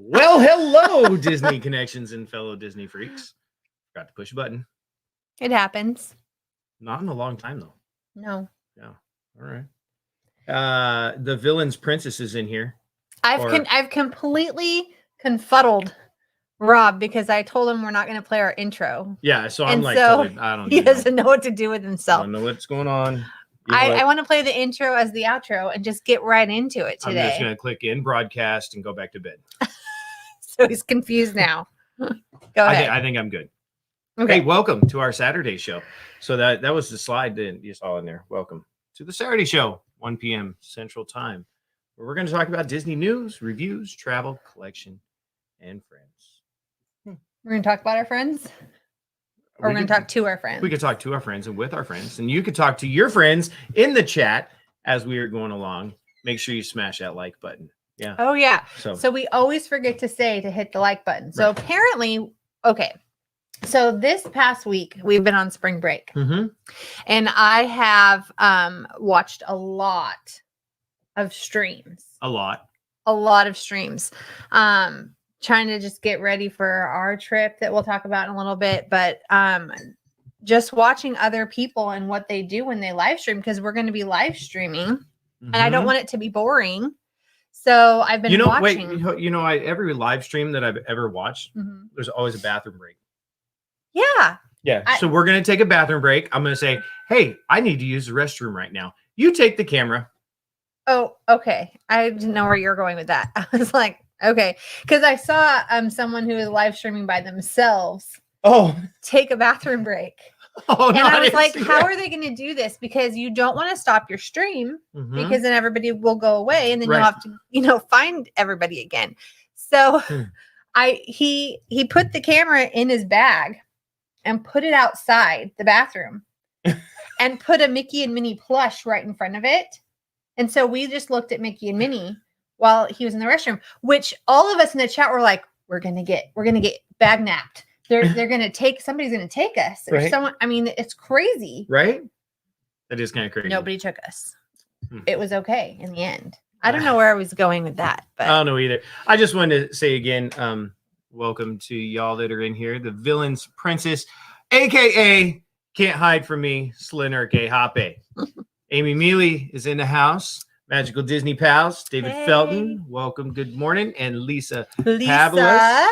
Well, hello, Disney connections and fellow Disney freaks. Forgot to push a button. It happens. Not in a long time, though. No. Yeah. All right. The villain's princess is in here. I've completely confuddled Rob because I told him we're not going to play our intro. Yeah, so I'm And like, so totally, I don't he doesn't know what to do with I himself. don't know what's going on. I want to play the intro as the outro and just get right into it today. I'm just going to click in broadcast and go back to bed. So he's confused now. Go ahead. I think I'm good. Okay. Hey, welcome to our Saturday show. So that was the slide that you saw in there. Welcome to the Saturday show, 1 p.m. Central Time, where we're going to talk about Disney news, reviews, travel, collection, and friends. We're going to talk about our friends? Or we're going to talk to our friends? We could talk to our friends and with our friends. And you could talk to your friends in the chat as we are going along. Make sure you smash that like button. Yeah. Oh, yeah. So we always forget to say to hit the like button. So apparently, okay. So this past week, we've been on spring break. Mm-hmm. And I have watched a lot of streams. A lot of streams. Trying to just get ready for our trip that we'll talk about in a little bit. But just watching other people and what they do when they live stream, because we're going to be live streaming. And I don't want it to be boring. So I've been watching. Every live stream that I've ever watched, there's always a bathroom break. Yeah. Yeah. So we're going to take a bathroom break. I'm going to say, hey, I need to use the restroom right now. You take the camera. Oh, okay. I didn't know where you're going with that. I was like, okay. Because I saw someone who was live streaming by themselves take a bathroom break. Oh, and I was like, how are they going to do this? Because you don't want to stop your stream because then everybody will go away and then you'll have to, find everybody again. So he put the camera in his bag and put it outside the bathroom and put a Mickey and Minnie plush right in front of it. And so we just looked at Mickey and Minnie while he was in the restroom, which all of us in the chat were like, we're going to get bag napped. Somebody's going to take us or someone. I mean, it's crazy. Right. That is kind of crazy. Nobody took us. It was okay in the end. I don't know where I was going with that, but I don't know either. I just wanted to say again, welcome to y'all that are in here. The villain's princess, AKA Can't Hide From Me, Slender K. Hoppe. Amy Mealy is in the house. Magical Disney Pals, David Felton, welcome, good morning. And Lisa Pavlis.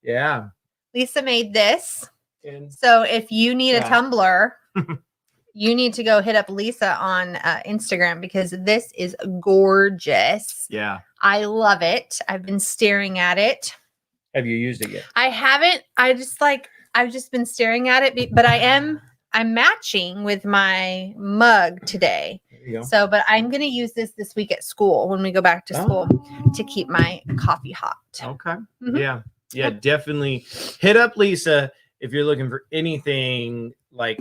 Yeah. Lisa made this. So if you need a tumbler, you need to go hit up Lisa on Instagram because this is gorgeous. Yeah. I love it. I've been staring at it. Have you used it yet? I haven't. I've just been staring at it, but I'm matching with my mug today. So, but I'm going to use this week at school when we go back to school to keep my coffee hot. Okay. Yeah. Yeah, definitely hit up Lisa if you're looking for anything like,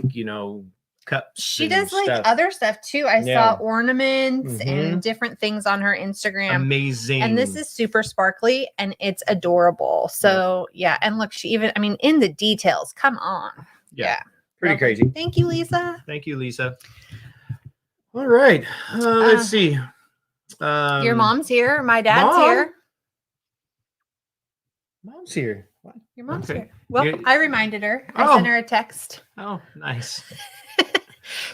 cups. She does like other stuff too. I saw ornaments and different things on her Instagram. Amazing. And this is super sparkly and it's adorable. So yeah. And look, in the details, come on. Yeah. Pretty crazy. Thank you, Lisa. Thank you, Lisa. All right. Let's see. Your mom's here. My dad's here. Mom's here. What? Your mom's here. Well, I reminded her. I sent her a text. Oh, nice.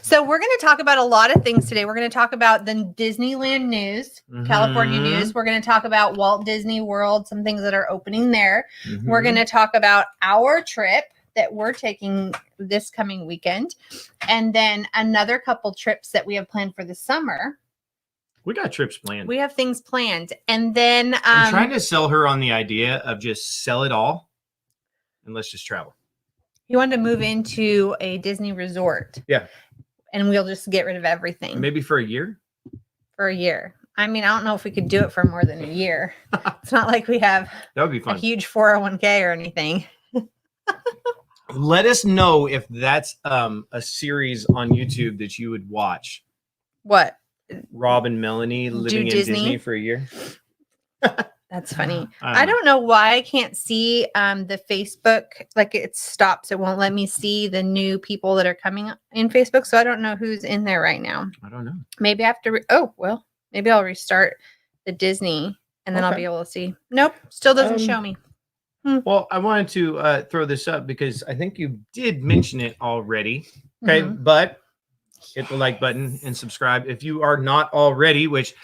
So we're going to talk about a lot of things today. We're going to talk about the Disneyland news, California news. We're going to talk about Walt Disney World, some things that are opening there. We're going to talk about our trip that we're taking this coming weekend. And then another couple trips that we have planned for the summer. We got trips planned. We have things planned. And then I'm trying to sell her on the idea of just sell it all and let's just travel. You want to move into a Disney resort. Yeah. And we'll just get rid of everything. Maybe for a year? For a year. I mean, I don't know if we could do it for more than a year. It's not like we have that would be fun. A huge 401k or anything. Let us know if that's a series on YouTube that you would watch. What? Rob and Melanie living in Disney for a year. That's funny. I don't know why I can't see the Facebook, like it stops. It won't let me see the new people that are coming in Facebook. So I don't know who's in there right now. I don't know. Maybe I have to, maybe I'll restart the Disney and then I'll be able to see. Nope, still doesn't show me. Well, I wanted to throw this up because I think you did mention it already. Okay, but hit the like button and subscribe if you are not already, which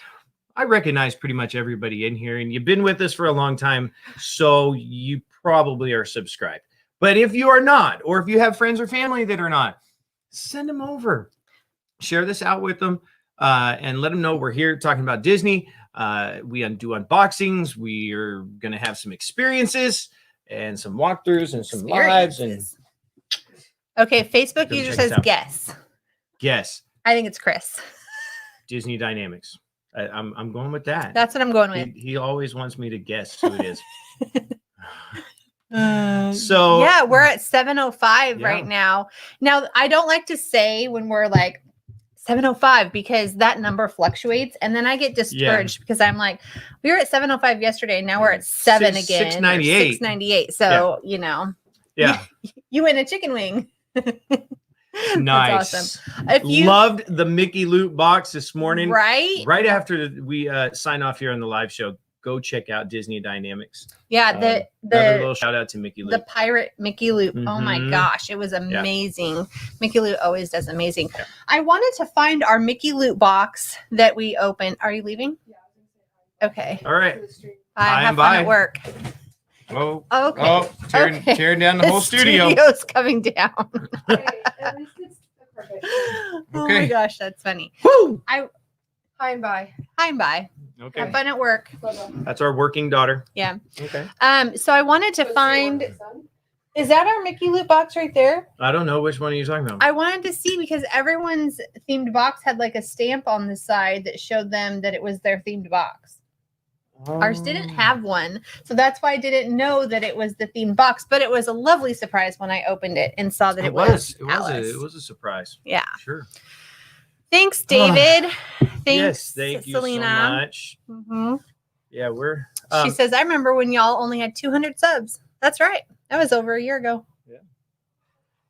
I recognize pretty much everybody in here, and you've been with us for a long time, so you probably are subscribed. But if you are not, or if you have friends or family that are not, send them over. Share this out with them and let them know we're here talking about Disney. We do unboxings. We are going to have some experiences and some walkthroughs and some lives. And okay, Facebook user says guess. Guess. I think it's Chris. Disney Dynamics. I'm going with that. That's what I'm going with. He always wants me to guess who it is. So yeah, we're at 7:05 right now. Now, I don't like to say when we're like 7:05 because that number fluctuates, and then I get discouraged because I'm like, we were at 7:05 yesterday, now we're at 7 again. 6:98. 6:98. So you know, you win a chicken wing. Nice. That's awesome. If you loved the Mickey loot box this morning, right after we sign off here on the live show, go check out Disney Dynamics. Yeah, another little shout out to Mickey Loot. The pirate Mickey Loot. Oh my gosh, it was amazing. Yeah. Mickey Loot always does amazing. Yeah. I wanted to find our Mickey Loot box that we opened. Are you leaving? Yeah. Okay. All right. Bye. Have fun at work. Oh. Okay. Oh, tearing down the whole studio. Studio's coming down. Okay, at least it's perfect. Oh my gosh, that's funny. Woo! Hi and bye. Hi and bye. Okay. Have fun at work. Bye-bye. That's our working daughter. Yeah. Okay. So I wanted to find. Is that our Mickey Loot box right there? I don't know which one are you talking about. I wanted to see because everyone's themed box had like a stamp on the side that showed them that it was their themed box. Ours didn't have one, so that's why I didn't know that it was the themed box. But it was a lovely surprise when I opened it and saw that it was. It was a surprise. Yeah. Sure. Thanks, David. Thanks, yes, thank Selena. You so much. Mm-hmm. Yeah, we're. She says, "I remember when y'all only had 200 subs." That's right. That was over a year ago. Yeah.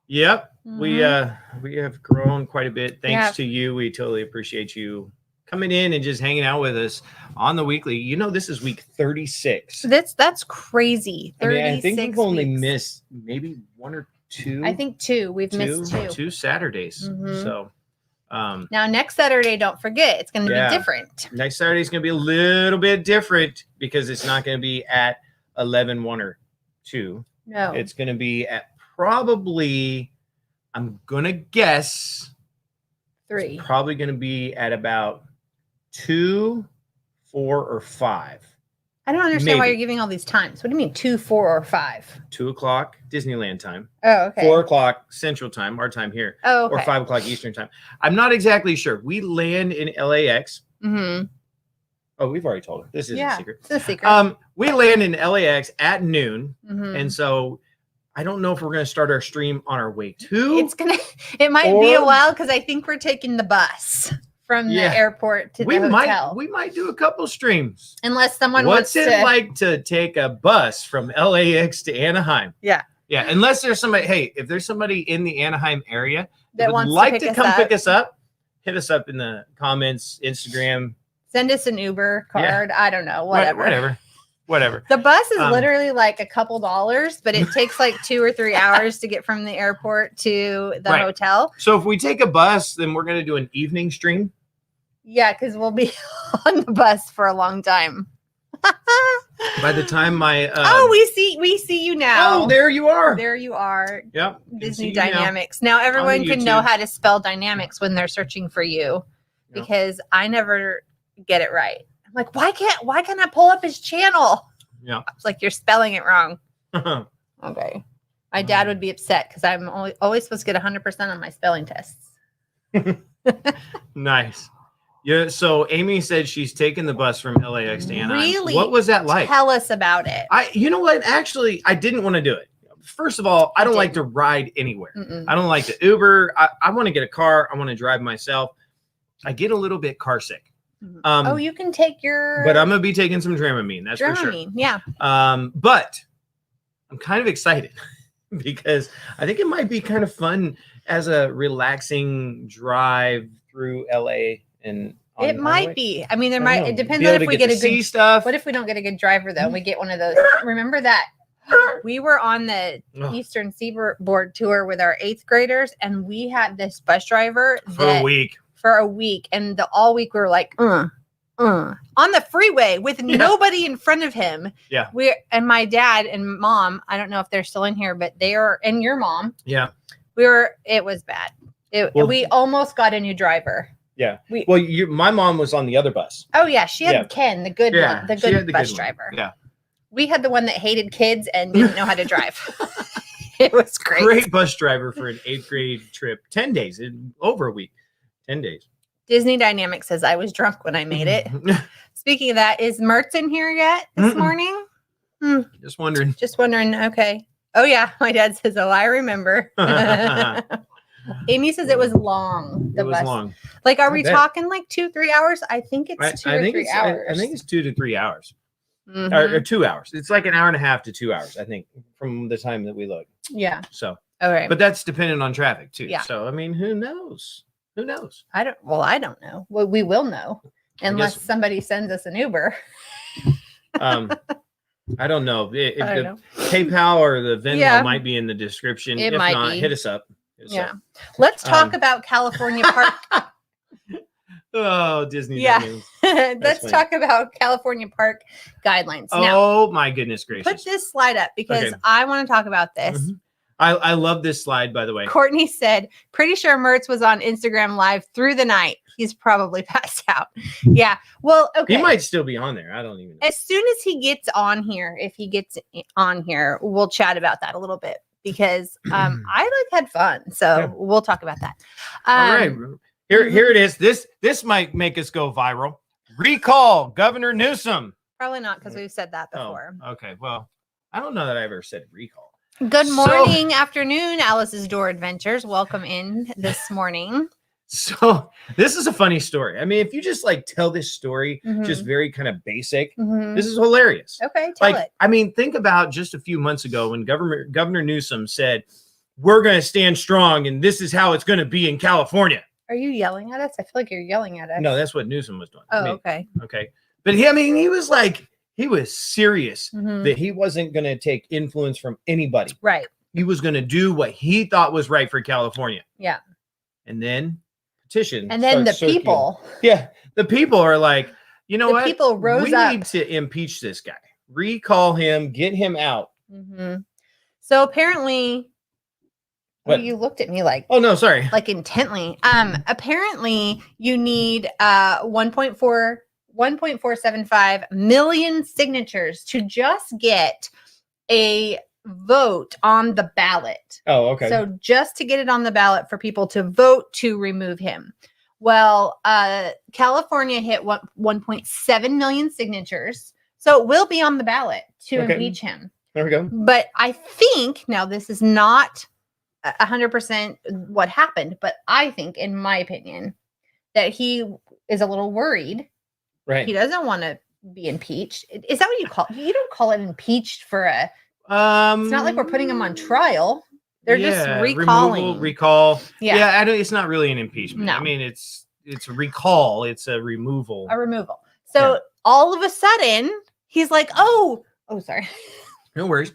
Yep. Mm-hmm. We have grown quite a bit thanks to you. We totally appreciate you coming in and just hanging out with us on the weekly. You know, this is week 36. That's crazy. 36 I think we've only missed maybe one or two. I think two. We've missed two Saturdays. Mm-hmm. So now next Saturday, don't forget, it's going to be different. Next Saturday is going to be a little bit different because it's not going to be at 11, 1 or 2. No, it's going to be at probably, I'm going to guess 3. It's probably going to be at about 2, 4, or 5. I don't understand why you're giving all these times. What do you mean 2, 4, or 5? 2 o'clock Disneyland time. Oh, okay. 4 o'clock Central time, our time here. Oh, okay. Or 5 o'clock Eastern time. I'm not exactly sure. We land in LAX. Mm-hmm. Oh, we've already told her. This is a secret. It's a secret. We land in LAX at noon. Mm-hmm. And so I don't know if we're going to start our stream on our way to. It might be a while because I think we're taking the bus from the airport to the hotel. We might do a couple streams. Unless someone wants to. What's it like to take a bus from LAX to Anaheim? Yeah. Yeah. Unless there's somebody, hey, if there's somebody in the Anaheim area that would like to come pick us up, hit us up in the comments, Instagram. Send us an Uber card. I don't know. Whatever. The bus is literally like a couple dollars, but it takes like 2 or 3 hours to get from the airport to the hotel. So if we take a bus, then we're going to do an evening stream. Yeah, because we'll be on the bus for a long time. By the time my we see you now. Oh, there you are. There you are. Yep. Disney Dynamics. Now everyone can know how to spell dynamics when they're searching for you, because I never get it right. I'm like, why can't I pull up his channel? Yeah. I was like, you're spelling it wrong. Okay. My dad would be upset because I'm always supposed to get 100% on my spelling tests. Nice. Yeah. So Amy said she's taken the bus from LAX to Anaheim. Really? What was that like? Tell us about it. You know what? Actually, I didn't want to do it. First of all, I don't like to ride anywhere. Mm-mm. I don't like to Uber. I want to get a car. I want to drive myself. I get a little bit car sick. You can take your. But I'm gonna be taking some Dramamine. That's for sure. Yeah. But I'm kind of excited because I think it might be kind of fun as a relaxing drive through LA and It might be. I mean, there might. It depends on on if we get a see good stuff. What if we don't get a good driver though? And we get one of those. Remember that we were on the Eastern Seaboard tour with our 8th graders, and we had this bus driver for a week, and all week we were like, on the freeway with nobody in front of him. Yeah. And my dad and mom, I don't know if they're still in here, but they are, and your mom. Yeah. It was bad. We almost got a new driver. Yeah. My mom was on the other bus. Oh yeah. She had Ken, the good one, the good bus driver. Yeah. We had the one that hated kids and didn't know how to drive. It was great. Great bus driver for an 8th grade trip. 10 days, over a week. 10 days. Disney Dynamics says I was drunk when I made it. Speaking of that, is Mertz in here yet this morning? Just wondering. Okay. Oh yeah, my dad says, "Oh, I remember." Amy says it was long. The bus. Long. Like, are we talking like 2-3 hours? I think it's 2 or 3 hours. I think it's 2 to 3 hours. Mm-hmm. Or 2 hours. It's like an hour and a half to 2 hours, I think, from the time that we look. Yeah. So. All right. But that's dependent on traffic too. Yeah. So I mean, who knows? Who knows? I don't know. Well, we will know unless somebody sends us an Uber. I don't know. I don't know. PayPal or the Venmo might be in the description. It if might not, be. hit us up. Let's talk about California Park. Oh, Disney. Yeah. Let's talk about California Park guidelines. Oh my goodness gracious. Put this slide up because I want to talk about this. Mm-hmm. I love this slide, by the way. Courtney said, pretty sure Mertz was on Instagram Live through the night. He's probably passed out. Yeah. Well, okay. He might still be on there. I don't even know. As soon as he gets on here, if he gets on here, we'll chat about that a little bit because I had fun. So we'll talk about that. All right. Here it is. This might make us go viral. Recall Governor Newsom. Probably not because we've said that before. Oh, okay. Well, I don't know that I ever said recall. Good morning, afternoon, Alice's Door Adventures. Welcome in this morning. So this is a funny story. I mean, if you just like tell this story, just very kind of basic, this is hilarious. Okay, tell it. I mean, think about just a few months ago when Governor Newsom said, "We're going to stand strong, and this is how it's going to be in California." Are you yelling at us? I feel like you're yelling at us. No, that's what Newsom was doing. Oh, okay. Okay. But he was like, he was serious that he wasn't going to take influence from anybody. Right. He was going to do what he thought was right for California. Yeah. And then petition. And then the people. Yeah. The people are like, you know what? People rose up. We need to impeach this guy. Recall him. Get him out. So apparently... Well, you looked at me like, oh no, sorry, like intently. Apparently you need 1.475 million signatures to just get a vote on the ballot. Oh, okay. So just to get it on the ballot for people to vote to remove him. Well, California hit 1.7 million signatures, so it will be on the ballot to impeach him. There we go. But I think now this is not 100% what happened, but I think, in my opinion, that he is a little worried. Right. He doesn't want to be impeached. Is that what you call it? You don't call it impeached for a it's not like we're putting him on trial. They're just recalling. Recall. Yeah, it's not really an impeachment. No. I mean, it's a recall. It's a removal. So all of a sudden, he's like, oh, sorry. No worries.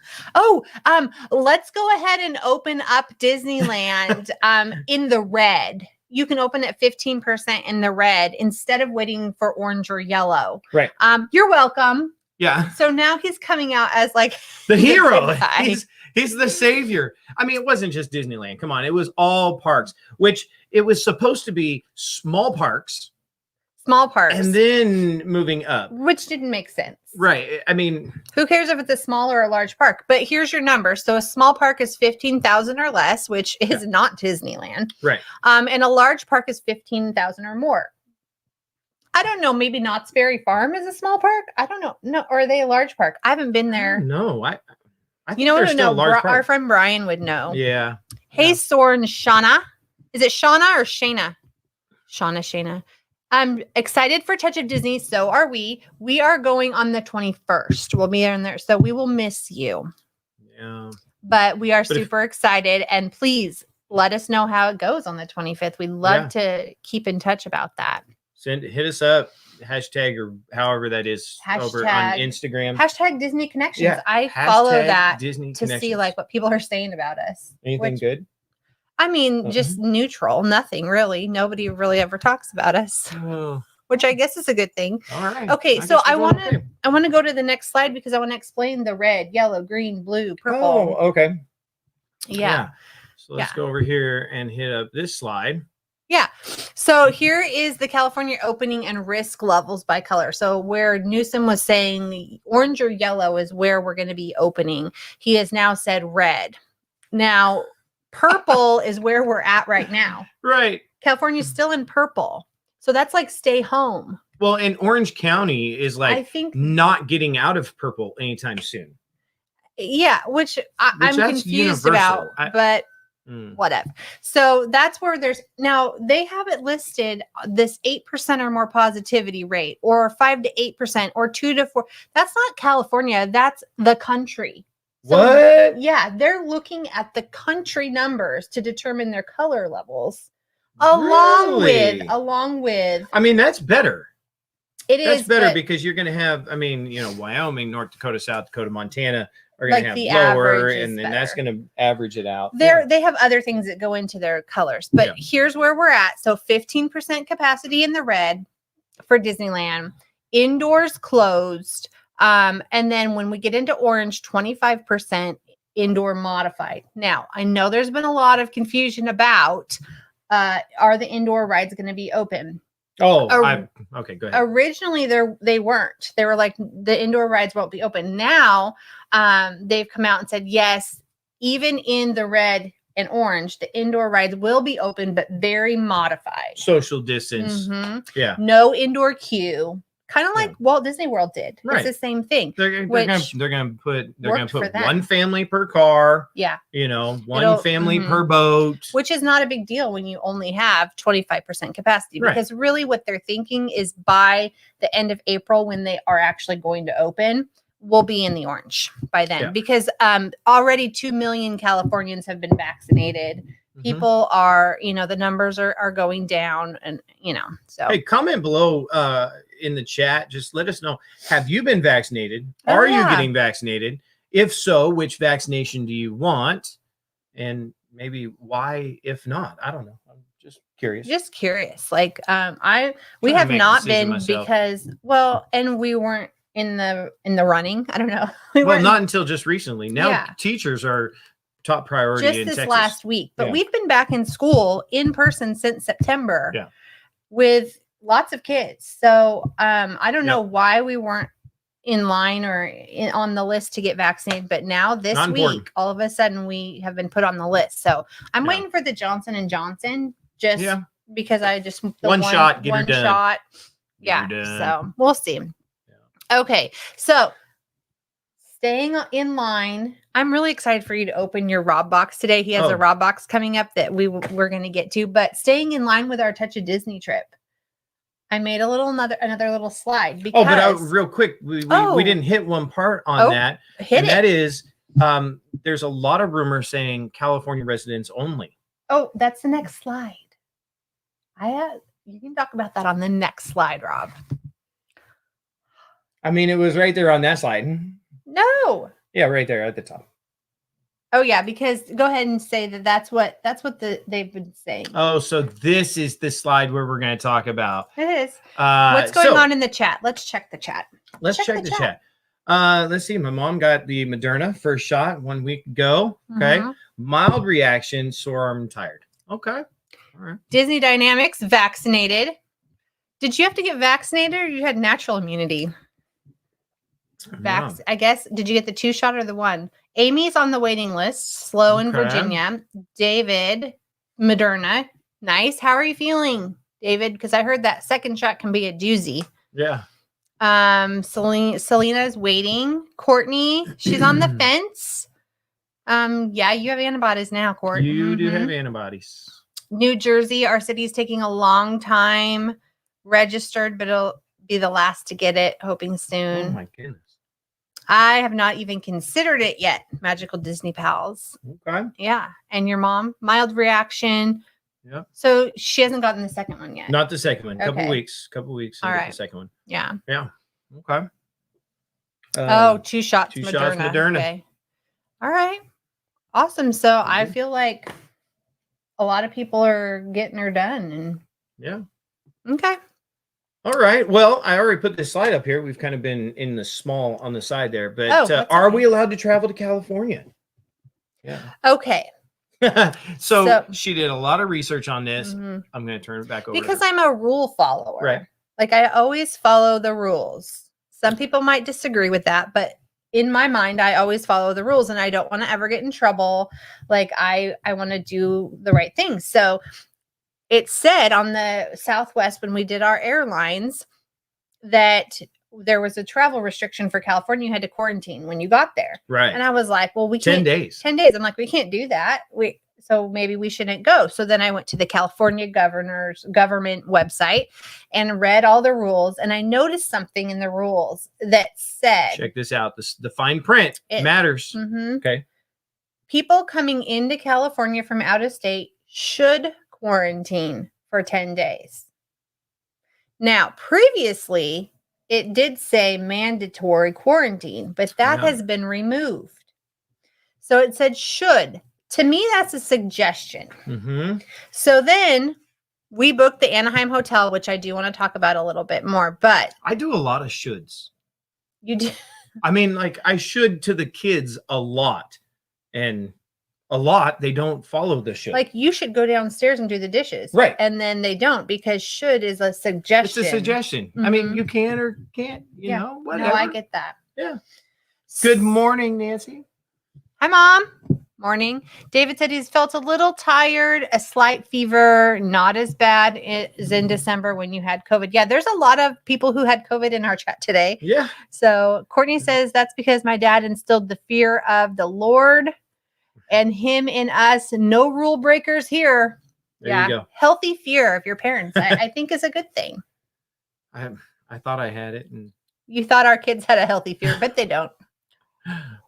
Let's go ahead and open up Disneyland in the red. You can open it 15% in the red instead of waiting for orange or yellow. Right. You're welcome. Yeah. So now he's coming out as like the hero. He's the savior. I mean, it wasn't just Disneyland. Come on. It was all parks, which it was supposed to be small parks. And then moving up. Which didn't make sense. Right. I mean, who cares if it's a small or a large park? But here's your number. So a small park is 15,000 or less, which is not Disneyland. Right. And a large park is 15,000 or more. I don't know. Maybe Knott's Berry Farm is a small park. I don't know. No, or are they a large park? I haven't been there. No, I think you know what? No, our friend Brian would know. Yeah. Hey, Soren Shauna. Is it Shauna or Shayna? Shayna. I'm excited for Touch of Disney. So are we. We are going on the 21st. We'll be in there. So we will miss you. Yeah. But we are super excited. And please let us know how it goes on the 25th. We'd love to keep in touch about that. hit us up, hashtag or however that is over on Instagram. Hashtag Disney Connections. I follow that Disney to see like what people are saying about us. Anything good? I mean, just neutral, nothing really. Nobody really ever talks about us. Oh. Which I guess is a good thing. All right. Okay, so I want to go to the next slide because I want to explain the red, yellow, green, blue, purple. Oh, okay. Yeah. So let's go over here and hit up this slide. Yeah. So here is the California opening and risk levels by color. So where Newsom was saying orange or yellow is where we're going to be opening, he has now said red. Now, purple is where we're at right now. Right. California's still in purple. So that's like stay home. Well, and Orange County is like I think not getting out of purple anytime soon. Yeah, which I'm confused about, but whatever. So that's where now they have it listed this 8% or more positivity rate, or 5 to 8%, or 2 to 4. That's not California. That's the country. So, what? Yeah, they're looking at the country numbers to determine their color levels. Along with I mean, that's better. That's better because you're going to have, Wyoming, North Dakota, South Dakota, Montana are going to have lower, and then that's going to average it out. They have other things that go into their colors, but here's where we're at. So 15% capacity in the red for Disneyland, indoors closed. And then when we get into orange, 25% indoor modified. Now, I know there's been a lot of confusion about are the indoor rides going to be open? Oh, okay, go ahead. Originally, they weren't. They were like, the indoor rides won't be open. Now, they've come out and said, yes, even in the red and orange, the indoor rides will be open, but very modified. Social distance. Yeah. No indoor queue. Kind of like Walt Disney World did. Right. It's the same thing. They're gonna put one family per car. Yeah. One family per boat. Which is not a big deal when you only have 25% capacity. Because really what they're thinking is by the end of April, when they are actually going to open, we'll be in the orange by then. Yeah. Because already 2 million Californians have been vaccinated. People are, the numbers are going down, and so. Hey, comment below in the chat. Just let us know. Have you been vaccinated? Are you getting vaccinated? If so, which vaccination do you want? And maybe why, if not? I don't know. I'm just curious. Like, we have not been because, and we weren't in the running. I don't know. Not until just recently. Now teachers are top priority just in this Texas. Last week, but we've been back in school in person since September with lots of kids. So I don't know why we weren't in line or on the list to get vaccinated, but now this week, all of a sudden we have been put on the list. So I'm waiting for the Johnson & Johnson because I just one shot. Yeah. So we'll see. Yeah. Okay. So staying in line, I'm really excited for you to open your Rob box today. He has a Rob box coming up that we're going to get to, but staying in line with our Touch of Disney trip. I made another little slide because but real quick, we didn't hit one part on that. That is there's a lot of rumors saying California residents only. Oh, that's the next slide. You can talk about that on the next slide, Rob. I mean, it was right there on that slide. No. Yeah, right there at the top. Oh yeah, because go ahead and say that's what they've been saying. Oh, so this is the slide where we're going to talk about. It is. What's going on in the chat? Let's check the chat. Let's check the chat. Let's see. My mom got the Moderna first shot 1 week ago. Okay. Mild reaction, sore arm, tired. Okay. All right. Disney Dynamics vaccinated. Did you have to get vaccinated or you had natural immunity? I guess. Did you get the 2 shot or the 1? Amy's on the waiting list. Slow in Virginia. David, Moderna. Nice. How are you feeling, David? Because I heard that second shot can be a doozy. Yeah. Selena's waiting. Courtney, she's on the fence. Yeah, you have antibodies now, Court. You do have antibodies. New Jersey, our city's taking a long time. Registered, but it'll be the last to get it. Hoping soon. Oh my goodness. I have not even considered it yet. Magical Disney Pals. Okay. Yeah. And your mom, mild reaction, Yep. So she hasn't gotten the second one yet. Not the second one. Couple Okay. weeks. All And right. the second one. Yeah. Yeah. Okay. 2 shots. 2 Moderna. shots Moderna. Okay. All right. Awesome. So I feel like a lot of people are getting her done. And yeah. Okay. All right. Well, I already put this slide up here. We've kind of been in the small on the side there, but are we allowed to travel to California? Yeah. Okay. so she did a lot of research on this. Mm-hmm. I'm going to turn it back over because to her. I'm a rule follower. Right. Like I always follow the rules. Some people might disagree with that, but in my mind, I always follow the rules and I don't want to ever get in trouble. Like I want to do the right thing. So it said on the Southwest when we did our airlines that there was a travel restriction for California. You had to quarantine when you got there. Right. And I was like, well, we 10 can't. days. 10 days. I'm like, we can't do that. So maybe we shouldn't go. So then I went to the California government website and read all the rules. And I noticed something in the rules that said, check this out. The fine print matters. Mm-hmm. Okay. People coming into California from out of state should quarantine for 10 days. Now, previously, it did say mandatory quarantine, but that has been removed. So it said should. To me, that's a suggestion. Mm-hmm. So then we booked the Anaheim hotel, which I do want to talk about a little bit more, but I do a lot of shoulds. You do. I mean, like I should to the kids a lot, and a lot they don't follow the should. Like you should go downstairs and do the dishes, right? And then they don't because should is a suggestion. It's a suggestion. Mm-hmm. I mean, you can or can't. You know, whatever. No, I get that. Yeah. Good morning, Nancy. Hi, Mom. Morning. David said he's felt a little tired, a slight fever, not as bad as in December when you had COVID. Yeah, there's a lot of people who had COVID in our chat today. Yeah. So Courtney says that's because my dad instilled the fear of the Lord and him in us. No rule breakers here. There you go. Healthy fear of your parents, I think is a good thing. I thought I had it. And you thought our kids had a healthy fear, but they don't.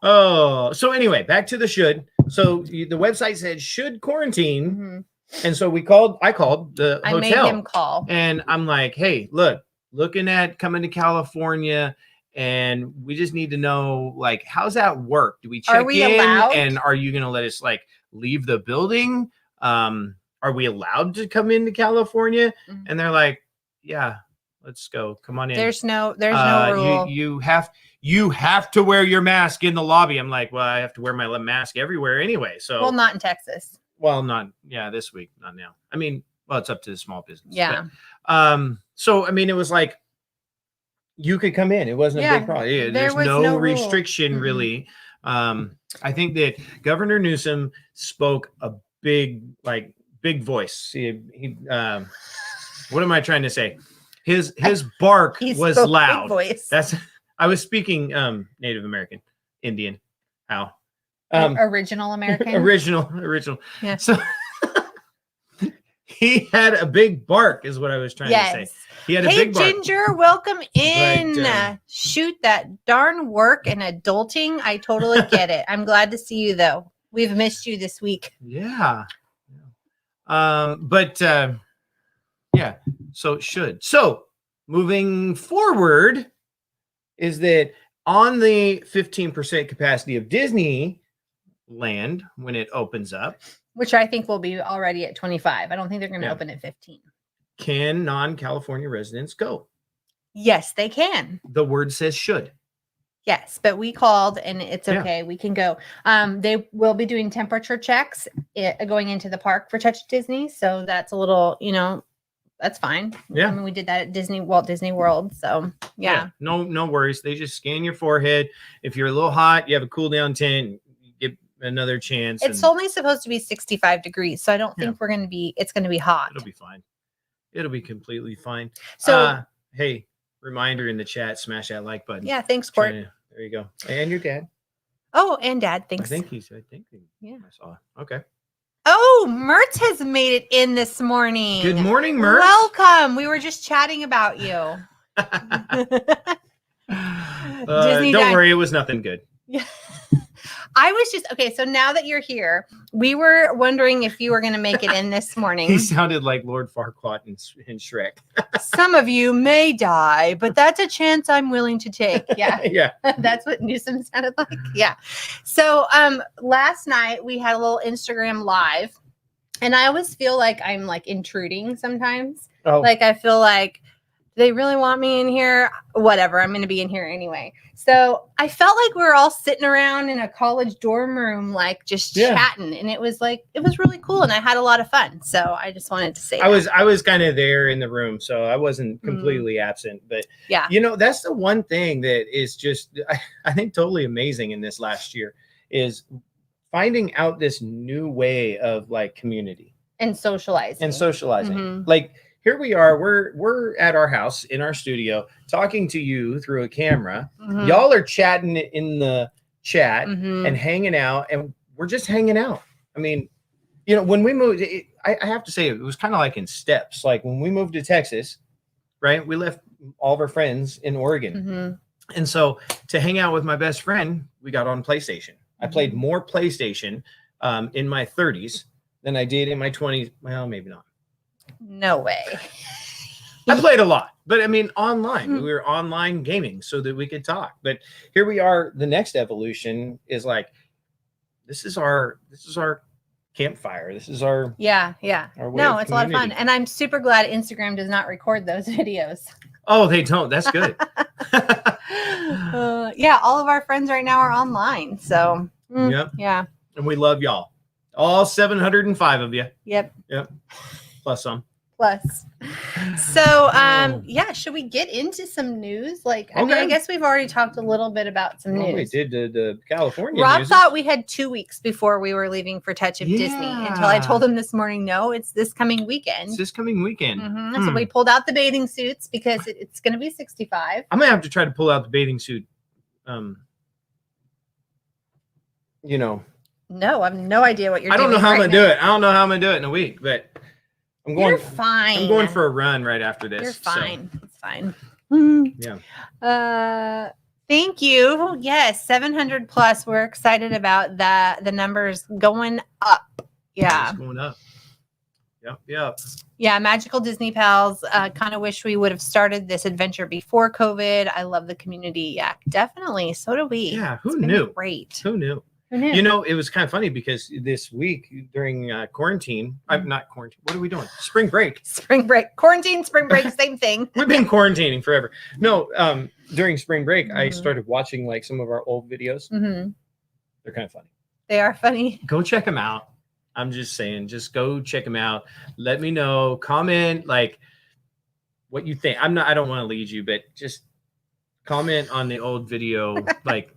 Oh, so anyway, back to the should. So the website said should quarantine. Mm-hmm. And so I called the hotel. I made him call. And I'm like, hey, looking at coming to California, and we just need to know, like, how's that work? Do we check in? Allowed? And are you going to let us, like, leave the building? Are we allowed to come into California? Mm-hmm. And they're like, yeah, let's go. Come on in. There's no rule. You have to wear your mask in the lobby. I'm like, well, I have to wear my mask everywhere anyway. So, well, not in Texas. Well, not this week, not now. I mean, well, it's up to the small business. Yeah. But, so I mean, it was like you could come in. It wasn't a big problem. Yeah, there's no restriction really. I think that Governor Newsom spoke a big voice. He what am I trying to say? His bark was loud. Voice. I was speaking Native American, Indian. How? Original American. Original. Yeah. So he had a big bark, is what I was trying to say. He had a big bark. Hey, Ginger, welcome in. Shoot, that darn work and adulting. I totally get it. I'm glad to see you, though. We've missed you this week. Yeah. Yeah. So should. So moving forward is that on the 15% capacity of Disneyland when it opens up, which I think will be already at 25. I don't think they're going to open at 15. Can non-California residents go? Yes, they can. The word says should. Yes, but we called and it's okay. We can go. They will be doing temperature checks going into the park for Touch Disney. So that's a little, that's fine. Yeah. I mean, we did that at Walt Disney World. So yeah. No worries. They just scan your forehead. If you're a little hot, you have a cool down tent, you get another chance. It's only supposed to be 65 degrees. So I don't think it's going to be hot. It'll be fine. It'll be completely fine. So, hey, reminder in the chat, smash that like button. Yeah. Thanks, Court. There you go. And your dad. Oh, and Dad. Thanks. I think I saw. Okay. Oh, Mert has made it in this morning. Good morning, Mert. Welcome. We were just chatting about you. Don't worry, it was nothing good. Yeah. I was just okay. So now that you're here, we were wondering if you were going to make it in this morning. He sounded like Lord Farquaad in Shrek. Some of you may die, but that's a chance I'm willing to take. Yeah. Yeah. That's what Newsom sounded like. Yeah. So last night we had a little Instagram live, and I always feel like I'm like intruding sometimes. Oh. Like I feel like they really want me in here. Whatever. I'm going to be in here anyway. So I felt like we were all sitting around in a college dorm room, like just chatting. And it was really cool. And I had a lot of fun. So I just wanted to say I was kind of there in the room, so I wasn't completely absent. But yeah, that's the one thing that is just, I think, totally amazing in this last year is finding out this new way of like community and socializing. Mm-hmm. Like, here we are. We're at our house in our studio talking to you through a camera. Mm-hmm. Y'all are chatting in the chat and hanging out, and we're just hanging out. I mean, when we moved, I have to say it was kind of like in steps. Like when we moved to Texas, right? We left all of our friends in Oregon, and so to hang out with my best friend, we got on PlayStation. I played more PlayStation in my 30s than I did in my 20s. Well, maybe not. No way. I played a lot, but I mean, online. We were online gaming so that we could talk. But here we are. The next evolution is like, this is our campfire. This is our Our no, it's community. A lot of fun, and I'm super glad Instagram does not record those videos. Oh, they don't. That's good. All of our friends right now are online. So yeah, and we love y'all, all 705 of you. Yep. Plus some. So, should we get into some news? Like, I mean, I guess we've already talked a little bit about some news. We did the California Rob news. thought we had 2 weeks before we were leaving for Touch of Disney until I told him this morning, no, it's this coming weekend. It's this coming weekend. So we pulled out the bathing suits because it's going to be 65. I'm going to have to try to pull out the bathing suit. No, I have no idea what you're doing. I don't know how I'm going to do it. I don't know how I'm going to do it in a week, but You're fine. I'm going for a run right after this. You're fine. So. It's fine. Yeah. Thank you. Yes, 700 plus. We're excited about that. The numbers going up. Yeah. It's going up. Yep. Yeah. Magical Disney Pals. Kind of wish we would have started this adventure before COVID. I love the community. Yeah, definitely. So do we. Yeah. Who knew? Great. Who knew? It was kind of funny because this week during quarantine, I'm not quarantine. What are we doing? Spring break. Quarantine, spring break, same thing. We've been quarantining forever. No, during spring break, I started watching like some of our old videos. They're kind of funny. They are funny. Go check them out. I'm just saying, just go check them out. Let me know. Comment like what you think. I don't want to lead you, but just comment on the old video, like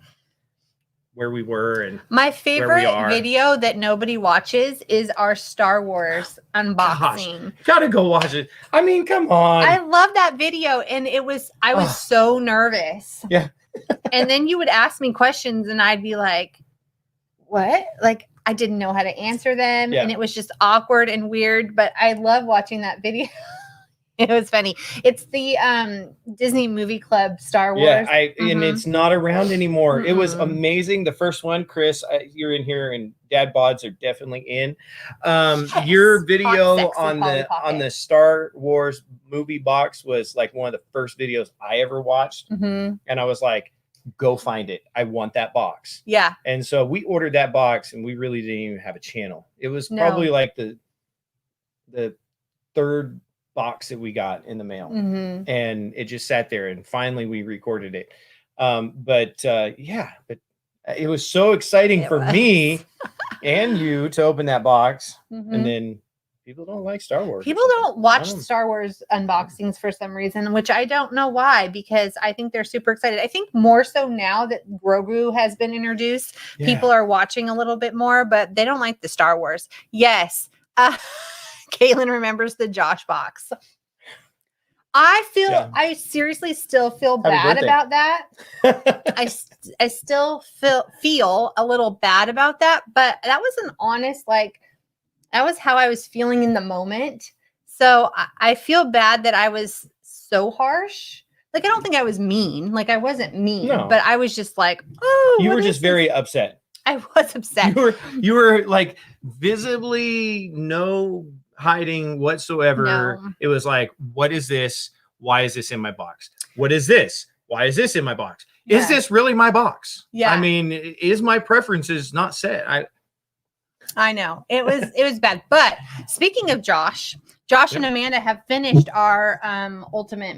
where we were and my favorite video that nobody watches is our Star Wars unboxing. Gotta go watch it. I mean, come on. I love that video, and I was so nervous. Yeah. And then you would ask me questions, and I'd be like, "What?" Like I didn't know how to answer them, and it was just awkward and weird. But I love watching that video. It was funny. It's the Disney Movie Club Star Wars. Yeah, and it's not around anymore. It was amazing. The first one, Chris, you're in here, and Dad Bods are definitely in. Your video on the Star Wars movie box was like one of the first videos I ever watched, and I was like, "Go find it! I want that box." Yeah. And so we ordered that box, and we really didn't even have a channel. It was probably like the third box that we got in the mail, and it just sat there, and finally we recorded it. But it was so exciting for me and you to open that box, and then people don't like Star Wars. People don't watch Star Wars unboxings for some reason, which I don't know why, because I think they're super excited. I think more so now that Grogu has been introduced, people are watching a little bit more, but they don't like the Star Wars. Yes. Caitlin remembers the Josh box. I seriously still feel bad about that. I still feel a little bad about that, but that was an honest, that was how I was feeling in the moment. So I feel bad that I was so harsh. like, I don't think I was mean. Like, I wasn't mean, No. but I was just like, oh, You what were is just this? very upset. I was upset. You were like visibly no hiding whatsoever. No. It was like, what is this? Why is this in my box? What is this? Why is this in my box? Yeah. Is this really my box? Yeah. I mean, is my preferences not set? I know it was bad. But speaking of Josh and Amanda have finished our ultimate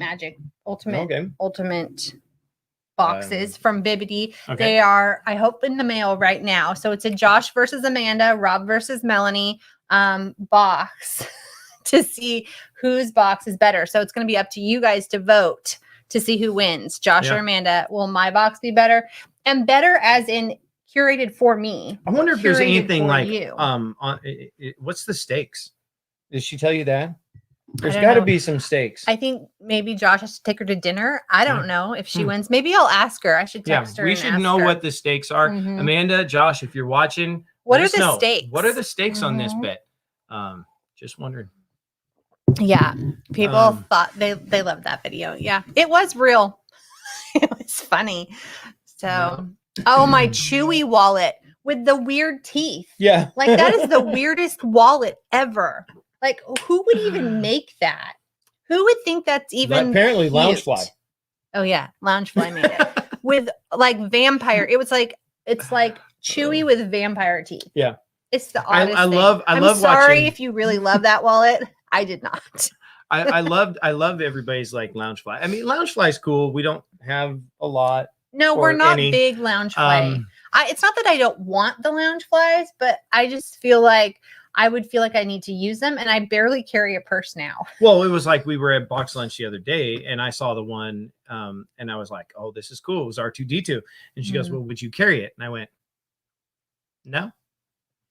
boxes from Bibbidi. Okay. They are, I hope, in the mail right now. So it's a Josh versus Amanda, Rob versus Melanie box to see whose box is better. So it's going to be up to you guys to vote to see who wins, Josh or Amanda. Will my box be better? And better as in curated for me. I wonder if there's anything like you. What's the stakes? Did she tell you that? There's got to be some stakes. I think maybe Josh has to take her to dinner. I don't know if she wins. Maybe I'll ask her. I should text her. We should know what the stakes are. Amanda, Josh, if you're watching, what are the stakes? What are the stakes on this bet? Just wondering. Yeah, people thought they loved that video. Yeah, it was real. It was funny. So, oh, my Chewy wallet with the weird teeth. Yeah, like that is the weirdest wallet ever. Like, who would even make that? Who would think that's even apparently cute? Loungefly. Oh yeah, Loungefly made it with like vampire. It's like Chewy with vampire teeth. Yeah, it's the oddest I thing. love. I'm sorry watching... if you really love that wallet. I did not. I love everybody's like Loungefly. I mean, Loungefly's cool. We don't have a lot. No, we're not big Loungefly. It's not that I don't want the Loungeflies, but I just feel like I would feel like I need to use them, and I barely carry a purse now. Well, it was like we were at box lunch the other day, and I saw the one, and I was like, "Oh, this is cool." It was R2D2, and she goes, "Well, would you carry it?" And I went, "No."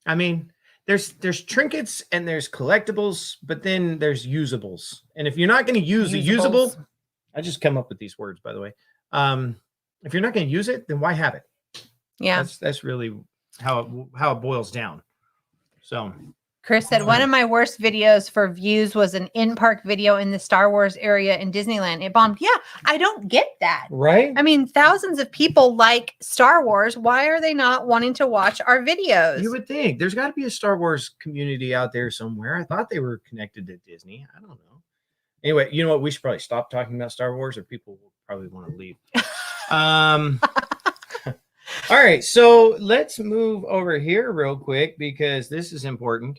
I mean, there's trinkets and there's collectibles, but then there's usables, and if you're not going to use the usable, I just come up with these words, by the way. If you're not going to use it, then why have it? Yeah, that's really how it boils down. So Chris said one of my worst videos for views was an in-park video in the Star Wars area in Disneyland. It bombed. Yeah, I don't get that. Right? I mean, thousands of people like Star Wars. Why are they not wanting to watch our videos? You would think there's got to be a Star Wars community out there somewhere. I thought they were connected to Disney. I don't know. Anyway, you know what? We should probably stop talking about Star Wars, or people will probably want to leave. All right, so let's move over here real quick because this is important.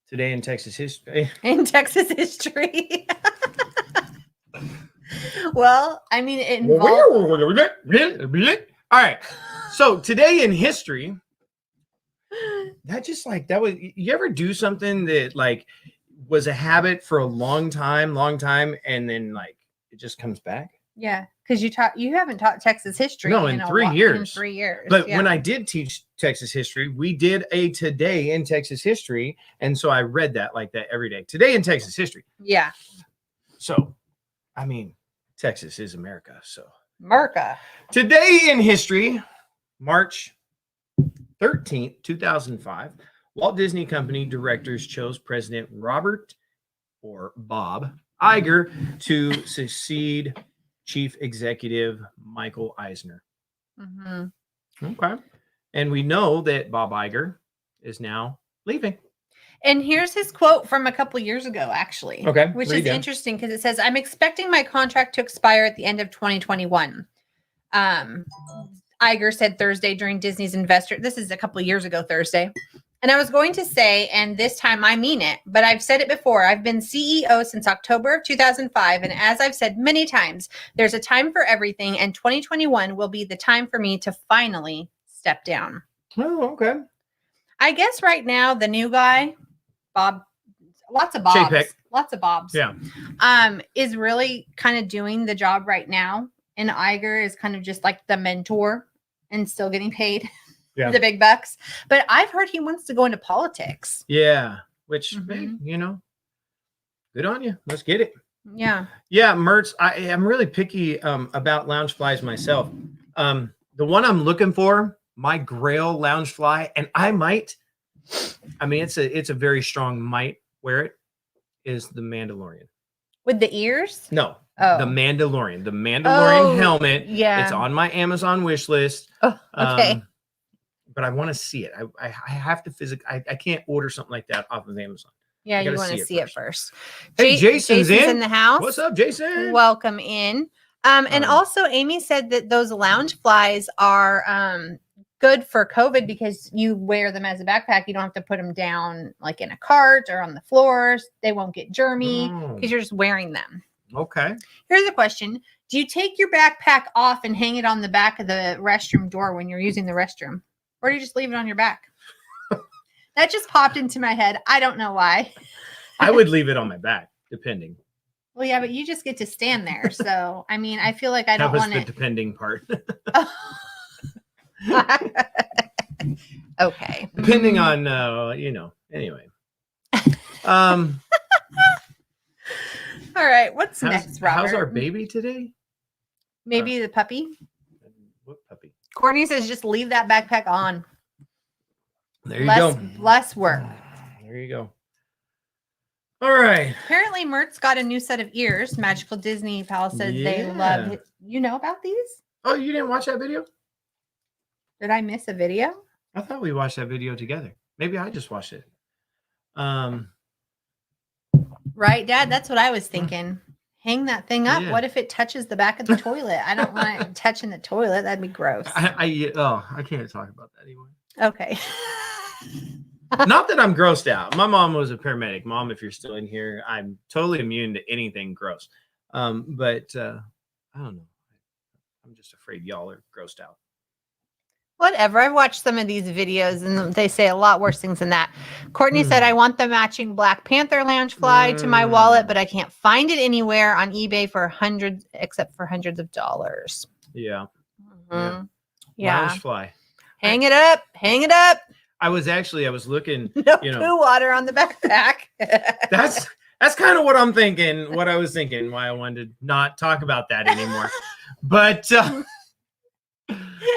Today in Texas history. In Texas history. Well, I mean, it involves... All right, so today in history, that was, you ever do something that like was a habit for a long time, and then like it just comes back? Yeah, because you haven't taught Texas history in 3 years. In 3 years. But when I did teach Texas history, we did a today in Texas history. And so I read that like that every day. Today in Texas history. Yeah. So, I mean, Texas is America. So America. Today in history, March 13th, 2005, Walt Disney Company directors chose President Robert or Bob Iger to succeed Chief Executive Michael Eisner. Okay. And we know that Bob Iger is now leaving. And here's his quote from a couple years ago, actually. Okay. Which is interesting because it says, "I'm expecting my contract to expire at the end of 2021. Iger said Thursday during Disney's investor. This is a couple of years ago, Thursday. And I was going to say, and this time I mean it, but I've said it before. I've been CEO since October of 2005. And as I've said many times, there's a time for everything. And 2021 will be the time for me to finally step down." Oh, okay. I guess right now, the new guy, Bob, lots of Bobs, yeah, is really kind of doing the job right now. And Iger is kind of just like the mentor and still getting paid. Yeah. The big bucks, but I've heard he wants to go into politics. Yeah, which you know, good on you. Let's get it. Yeah, Mertz. I'm really picky about Loungeflies myself. The one I'm looking for, my Grail Loungefly, and I might. I mean, it's a very strong might wear it. Is the Mandalorian. With the ears? No. Oh. The Mandalorian helmet. Yeah. It's on my Amazon wish list. Oh, okay. But I want to see it. I have to physically. I can't order something like that off of Amazon. Yeah, you want to see it first. Hey, Jason's in the house. What's up, Jason? Welcome in. And also, Amy said that those lounge flies are good for COVID because you wear them as a backpack. You don't have to put them down like in a cart or on the floors. They won't get germy because you're just wearing them. Okay. Here's a question. Do you take your backpack off and hang it on the back of the restroom door when you're using the restroom? Or do you just leave it on your back? That just popped into my head. I don't know why. I would leave it on my back, depending. Well, yeah, but you just get to stand there. So, I mean, I feel like I don't want it. That was the depending part. Okay. Depending on, anyway. All right. What's next, Robert? How's our baby today? Maybe the puppy. What puppy? Courtney says just leave that backpack on. There you go. Less work. There you go. All right. Apparently, Mert's got a new set of ears. Magical Disney Pal says they love it. You know about these? Oh, you didn't watch that video? Did I miss a video? I thought we watched that video together. Maybe I just watched it. Right, Dad? That's what I was thinking. Hang that thing up. Yeah. What if it touches the back of the toilet? I don't want it touching the toilet. That'd be gross. I can't talk about that anymore. Okay. Not that I'm grossed out. My mom was a paramedic. Mom, if you're still in here, I'm totally immune to anything gross. But I don't know. I'm just afraid y'all are grossed out. Whatever. I've watched some of these videos and they say a lot worse things than that. Courtney said, I want the matching Black Panther lounge fly to my wallet, but I can't find it anywhere on eBay for hundreds of dollars. Yeah. Yeah. Lounge fly. Hang it up. Hang it up. I was looking. No poo water on the backpack. That's kind of what I'm thinking. What I was thinking. Why I wanted to not talk about that anymore. But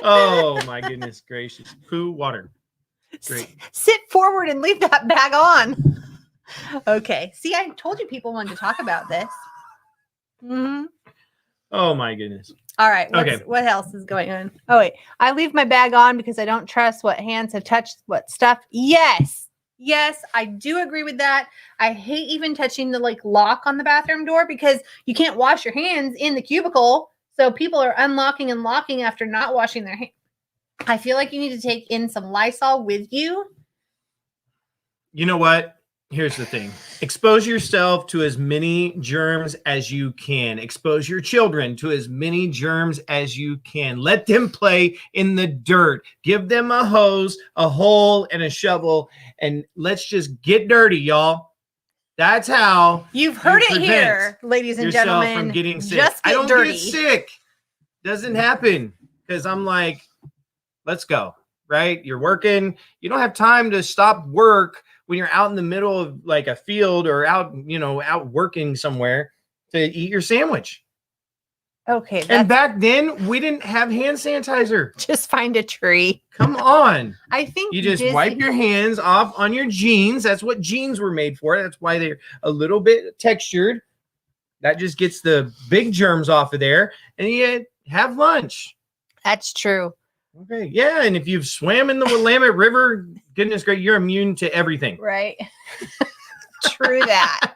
oh my goodness gracious, poo water. Great. Sit forward and leave that bag on. Okay. See, I told you people wanted to talk about this. Mm-hmm. Oh my goodness. All right. What else is going on? Oh, wait. I leave my bag on because I don't trust what hands have touched what stuff. Yes. Yes, I do agree with that. I hate even touching the lock on the bathroom door because you can't wash your hands in the cubicle. So people are unlocking and locking after not washing their hands. I feel like you need to take in some Lysol with you. You know what? Here's the thing. Expose yourself to as many germs as you can. Expose your children to as many germs as you can. Let them play in the dirt. Give them a hose, a hole, and a shovel, and let's just get dirty, y'all. That's how you've heard it here, ladies and gentlemen. From getting sick. Just get dirty. Get sick. Doesn't happen because I'm like, let's go. Right? You're working. You don't have time to stop work when you're out in the middle of a field or out working somewhere to eat your sandwich. Okay. And back then we didn't have hand sanitizer. Just find a tree. Come on. I think you just wipe your hands off on your jeans. That's what jeans were made for. That's why they're a little bit textured. That just gets the big germs off of there. And you have lunch. That's true. Okay. Yeah. And if you've swam in the Willamette River, goodness great, you're immune to everything. Right. True that.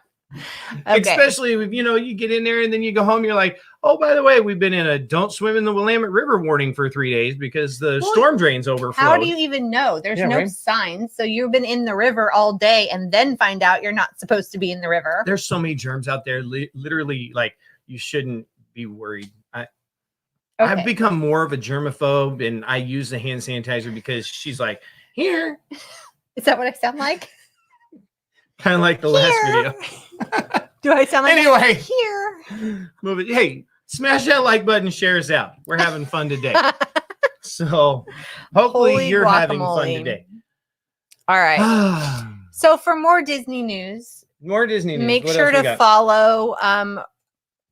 Okay. Especially if, you get in there and then you go home, you're like, oh, by the way, we've been in a don't swim in the Willamette River warning for 3 days because the storm drains overflowed. How do you even know? There's no signs. So you've been in the river all day and then find out you're not supposed to be in the river. There's so many germs out there. Literally, you shouldn't be worried. I've become more of a germaphobe, and I use the hand sanitizer because she's like, here. Is that what I sound like? Kind of like the last video. Do I sound like anyway? Here. Move it. Hey, smash that like button, share us out. We're having fun today. So hopefully you're having fun today. All right. So for more Disney news, make sure to follow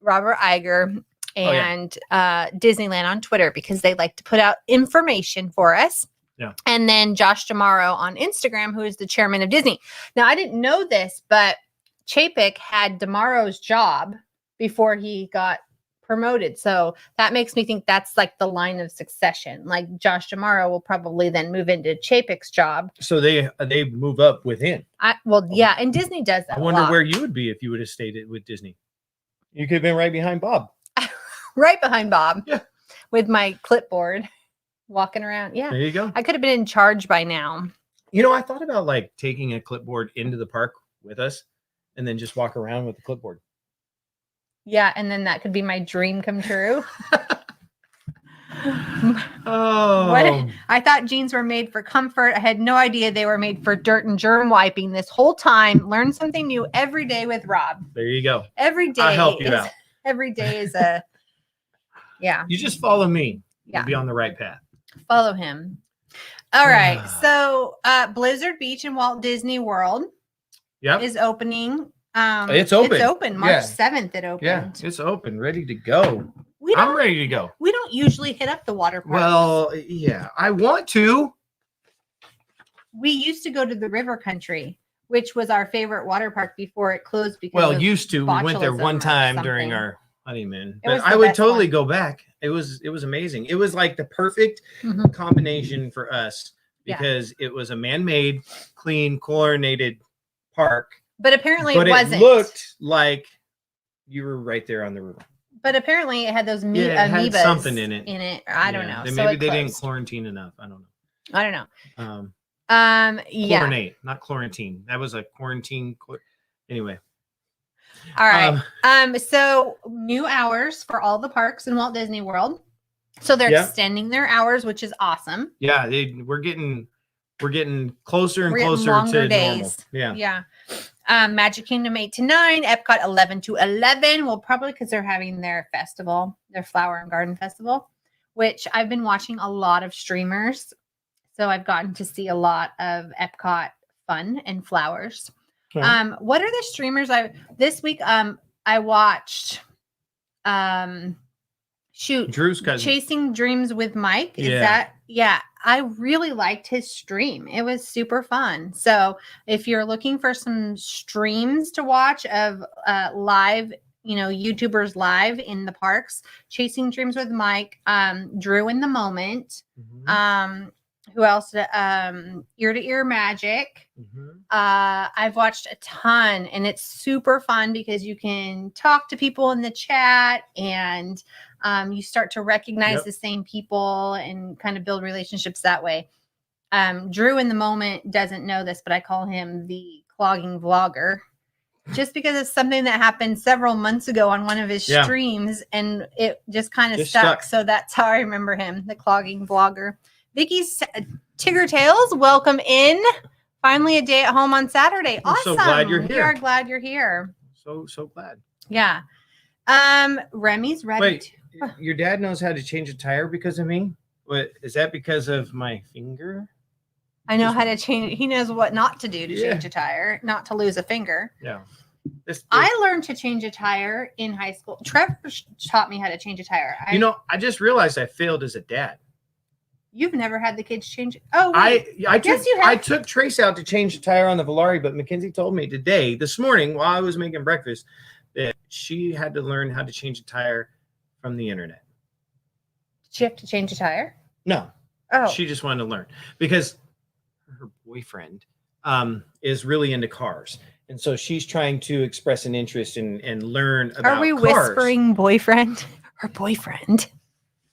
Robert Iger and Disneyland on Twitter because they like to put out information for us. Yeah. And then Josh D'Amaro on Instagram, who is the chairman of Disney. Now, I didn't know this, but Chapek had Damaro's job before he got promoted. So that makes me think that's like the line of succession. Like Josh Damaro will probably then move into Chapek's job. So they move up within. Yeah, and Disney does that. I wonder where you would be if you would have stayed with Disney. You could have been right behind Bob. Right behind Bob. Yeah. With my clipboard, walking around. Yeah. There you go. I could have been in charge by now. You know, I thought about like taking a clipboard into the park with us and then just walk around with the clipboard. Yeah, and then that could be my dream come true. I thought jeans were made for comfort. I had no idea they were made for dirt and germ wiping this whole time. Learn something new every day with Rob. There you go. Every day. I'll help you out. Every day is a, yeah. You just follow me. Yeah. You'll be on the right path. Follow him. All right. So Blizzard Beach in Walt Disney World is opening. It's open. It's open. March 7th it opened. Yeah, it's open, ready to go. I'm ready to go. We don't usually hit up the water park. Well, yeah, I want to. We used to go to the River Country, which was our favorite water park before it closed. Because used to. We went there one time during our honeymoon. But I would totally go back. It was amazing. It was like the perfect combination for us because it was a man-made, clean, chlorinated park. But apparently it wasn't. It looked like you were right there on the river. But apparently it had those amoebas. Had something in it. I don't know. Maybe they didn't quarantine enough. I don't know. Chlorinate, not quarantine. That was a quarantine. Anyway. All right. So new hours for all the parks in Walt Disney World. So they're extending their hours, which is awesome. Yeah, we're getting closer and closer to days. Normal. Yeah. Magic Kingdom 8 to 9, Epcot 11 to 11. Well, probably because they're having their festival, their Flower and Garden Festival, which I've been watching a lot of streamers. So I've gotten to see a lot of Epcot fun and flowers. Okay. What are the streamers this week? I watched Drew's cousin. Chasing Dreams with Mike. I really liked his stream. It was super fun. So if you're looking for some streams to watch of live, YouTubers live in the parks, Chasing Dreams with Mike, Drew in the Moment, who else? Ear to Ear Magic. I've watched a ton, and it's super fun because you can talk to people in the chat and you start to recognize the same people and kind of build relationships that way. Drew in the Moment doesn't know this, but I call him the clogging vlogger just because it's something that happened several months ago on one of his streams, and it just kind of stuck. So that's how I remember him, the clogging vlogger. Vicky's Tigger Tales, welcome in. Finally a day at home on Saturday. Awesome. I'm so glad you're here. We are glad you're here. So glad. Yeah. Remy's ready. Wait, your dad knows how to change a tire because of me? What is that because of my finger? I know how to change. He knows what not to do to change a tire, not to lose a finger. Yeah. I learned to change a tire in high school. Trevor taught me how to change a tire. I just realized I failed as a dad. You've never had the kids change. Oh, I took Trace out to change the tire on the Volare, but Mackenzie told me this morning, while I was making breakfast, that she had to learn how to change a tire from the internet. Did she have to change a tire? No. Oh. She just wanted to learn because her boyfriend is really into cars. And so she's trying to express an interest and learn about cars. Are we whispering boyfriend or boyfriend?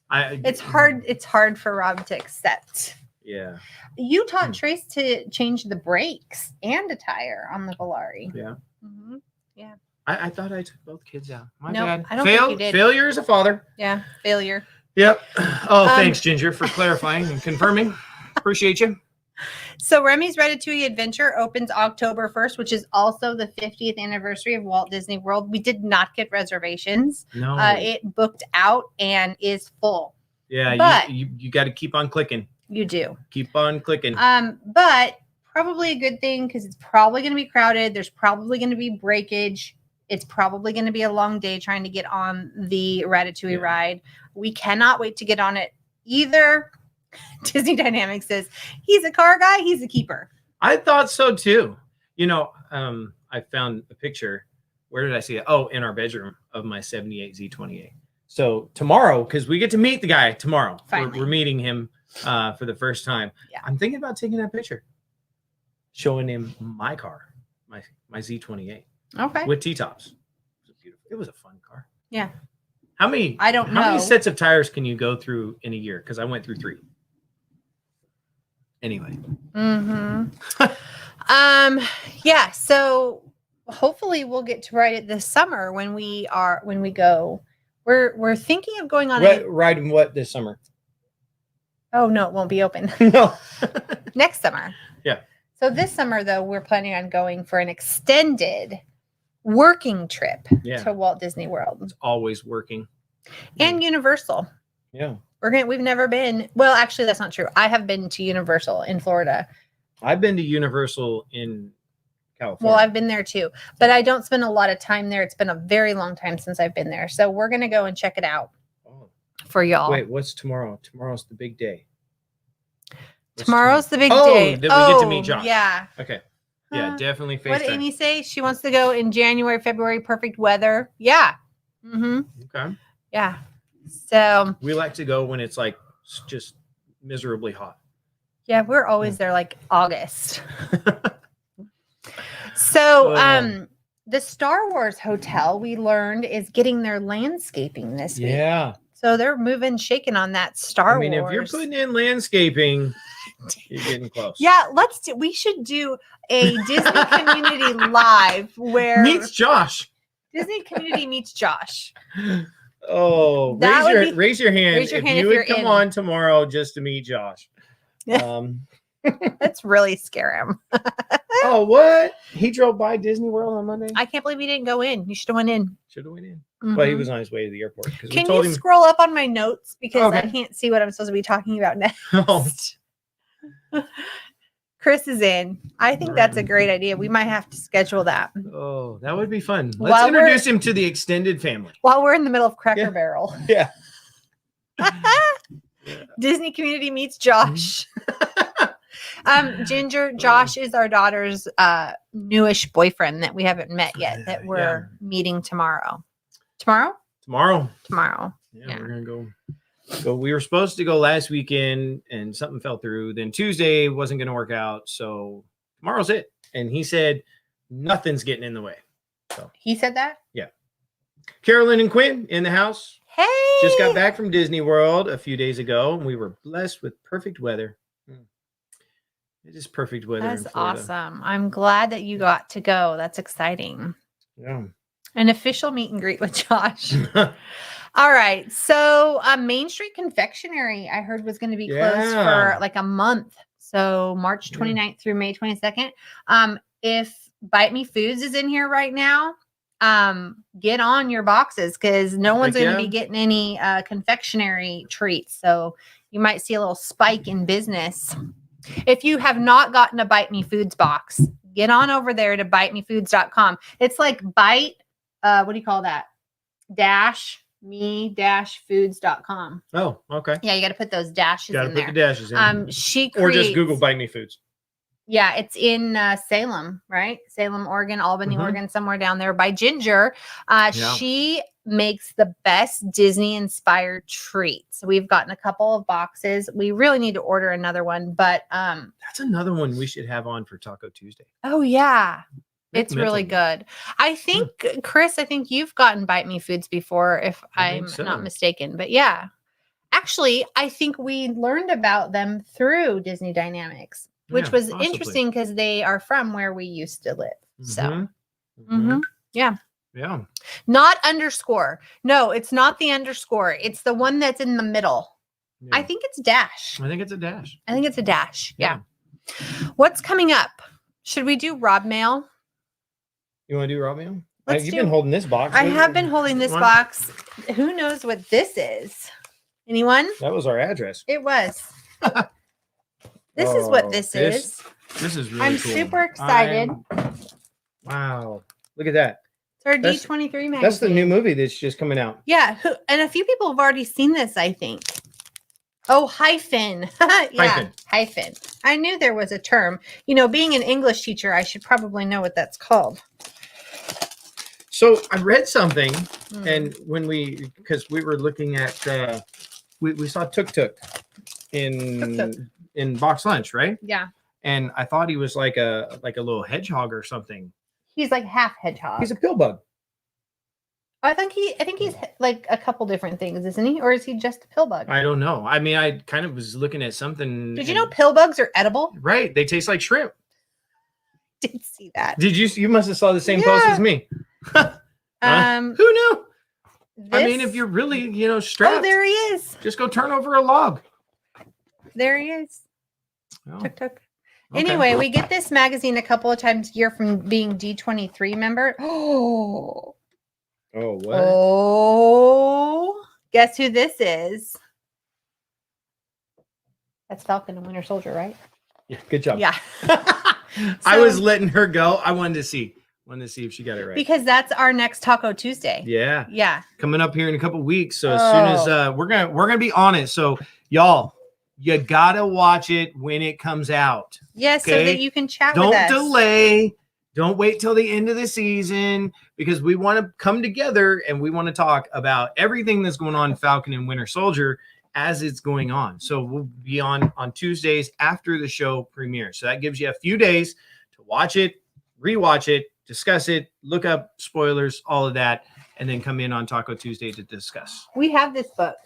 It's hard for Rob to accept. Yeah. You taught Trace to change the brakes and a tire on the Volare. Yeah. Mm-hmm. Yeah. I thought I took both kids out. My bad. I don't think you did. Failure as a father. Yeah, failure. Yep. Oh, thanks, Ginger, for clarifying and confirming. Appreciate you. So Remy's Ratatouille Adventure opens October 1st, which is also the 50th anniversary of Walt Disney World. We did not get reservations. No. It booked out and is full. Yeah, but you got to keep on clicking. You do. Keep on clicking. But probably a good thing because it's probably going to be crowded. There's probably going to be breakage. It's probably going to be a long day trying to get on the Ratatouille ride. We cannot wait to get on it either. Disney Dynamics says he's a car guy. He's a keeper. I thought so too. I found a picture. Where did I see it? Oh, in our bedroom of my 78 Z28. So tomorrow, because we get to meet the guy tomorrow. We're meeting him for the first time. Yeah. I'm thinking about taking that picture, showing him my car, my Z28. Okay. With T-tops. It was a fun car. Yeah. How many? I don't know. How many sets of tires can you go through in a year? Because I went through 3. Anyway. Yeah. So hopefully we'll get to ride it this summer when we go. We're thinking of going on riding what this summer? Oh no, it won't be open. No. Next summer. Yeah. So this summer though, we're planning on going for an extended working trip to Walt Disney World. It's always working. And Universal. Yeah. We've never been. Well, actually, that's not true. I have been to Universal in Florida. I've been to Universal in California. Well, I've been there too, but I don't spend a lot of time there. It's been a very long time since I've been there. So we're going to go and check it out for y'all. Wait, what's tomorrow? Tomorrow's the big day. Tomorrow's the big day. That we get to meet Josh. Yeah. Okay. Yeah, definitely FaceTime. What did Amy say? She wants to go in January, February, perfect weather. Yeah. Okay. Yeah. So we like to go when it's like just miserably hot. Yeah, we're always there like August. So the Star Wars hotel we learned is getting their landscaping this week. Yeah. So they're moving, shaking on that Star Wars. If you're putting in landscaping, you're getting close. Yeah, we should do a Disney Community Live where meets Josh. Disney Community meets Josh. Oh, raise your hand if you would come on tomorrow just to meet Josh. Let's really scare him. Oh, what? He drove by Disney World on Monday? I can't believe he didn't go in. You should have went in. Should have went in. But he was on his way to the airport. Can you scroll up on my notes? Because I can't see what I'm supposed to be talking about next. Oh. Chris is in. I think that's a great idea. We might have to schedule that. Oh, that would be fun. Let's introduce him to the extended family. While we're in the middle of Cracker Barrel. Yeah. Disney Community meets Josh. Ginger, Josh is our daughter's newish boyfriend that we haven't met yet, that we're meeting tomorrow. Tomorrow. Yeah, we're gonna go. So we were supposed to go last weekend and something fell through. Then Tuesday wasn't going to work out. So tomorrow's it. And he said, nothing's getting in the way. So he said that? Yeah. Carolyn and Quinn in the house. Hey. Just got back from Disney World a few days ago. And we were blessed with perfect weather. It is perfect weather. That's awesome. I'm glad that you got to go. That's exciting. Yeah. An official meet and greet with Josh. All right. So Main Street Confectionery, I heard, was going to be closed for like a month. So March 29th through May 22nd. If Bite Me Foods is in here right now, get on your boxes because no one's going to be getting any confectionery treats. So you might see a little spike in business. If you have not gotten a Bite Me Foods box, get on over there to bitemefoods.com. It's like bite, what do you call that? me-foods.com. Oh, okay. Yeah, you got to put those dashes in there. Got to put the dashes in. Or just Google Bite Me Foods. Yeah, it's in Salem, right? Salem, Oregon, Albany, Oregon, somewhere down there by Ginger. She makes the best Disney-inspired treats. We've gotten a couple of boxes. We really need to order another one, but that's another one we should have on for Taco Tuesday. Oh, yeah. It's really good. I think, Chris, you've gotten Bite Me Foods before, if I'm not mistaken. But yeah, actually, I think we learned about them through Disney Dynamics, which was interesting because they are from where we used to live. So, yeah. Yeah. Not underscore. No, it's not the underscore. It's the one that's in the middle. Yeah. I think it's dash. I think it's a dash. Yeah. What's coming up? Should we do Rob Mail? You want to do Rob Mail? You've been holding this box. I have been holding this box. Who knows what this is? Anyone? That was our address. It was. This is what this is. This is really cool. Super excited. Wow. Look at that. It's our D23 magazine. That's the new movie that's just coming out. Yeah. And a few people have already seen this, I think. Oh, hyphen. Yeah, hyphen. I knew there was a term. Being an English teacher, I should probably know what that's called. So I read something, Mm. and because we were looking at, we saw Tuk Tuk in box lunch, right? Yeah. And I thought he was like a little hedgehog or something. He's like half hedgehog. He's a pill bug. I think he's like a couple different things, isn't he? Or is he just a pill bug? I don't know. I mean, I kind of was looking at something. Did you know pill bugs are edible? Right. They taste like shrimp. Did see that. Did you? You must have saw the same post as me. Who knew? I mean, if you're really, strapped. Oh, there he is. Just go turn over a log. There he is. Oh, Tuk tuk. okay. Anyway, we get this magazine a couple of times a year from being D23 member. Oh. Oh, what? Oh. Guess who this is? That's Falcon and Winter Soldier, right? Yeah, good job. Yeah. I was letting her go. I wanted to see if she got it right. Because that's our next Taco Tuesday. Yeah. Yeah. Coming up here in a couple weeks. So as soon as we're gonna be on it. So y'all, you gotta watch it when it comes out. Yes, so that you can chat with us. Don't delay. Don't wait till the end of the season, because we want to come together and we want to talk about everything that's going on in Falcon and Winter Soldier as it's going on. So we'll be on Tuesdays after the show premieres. So that gives you a few days to watch it, rewatch it, discuss it, look up spoilers, all of that, and then come in on Taco Tuesday to discuss. We have this book.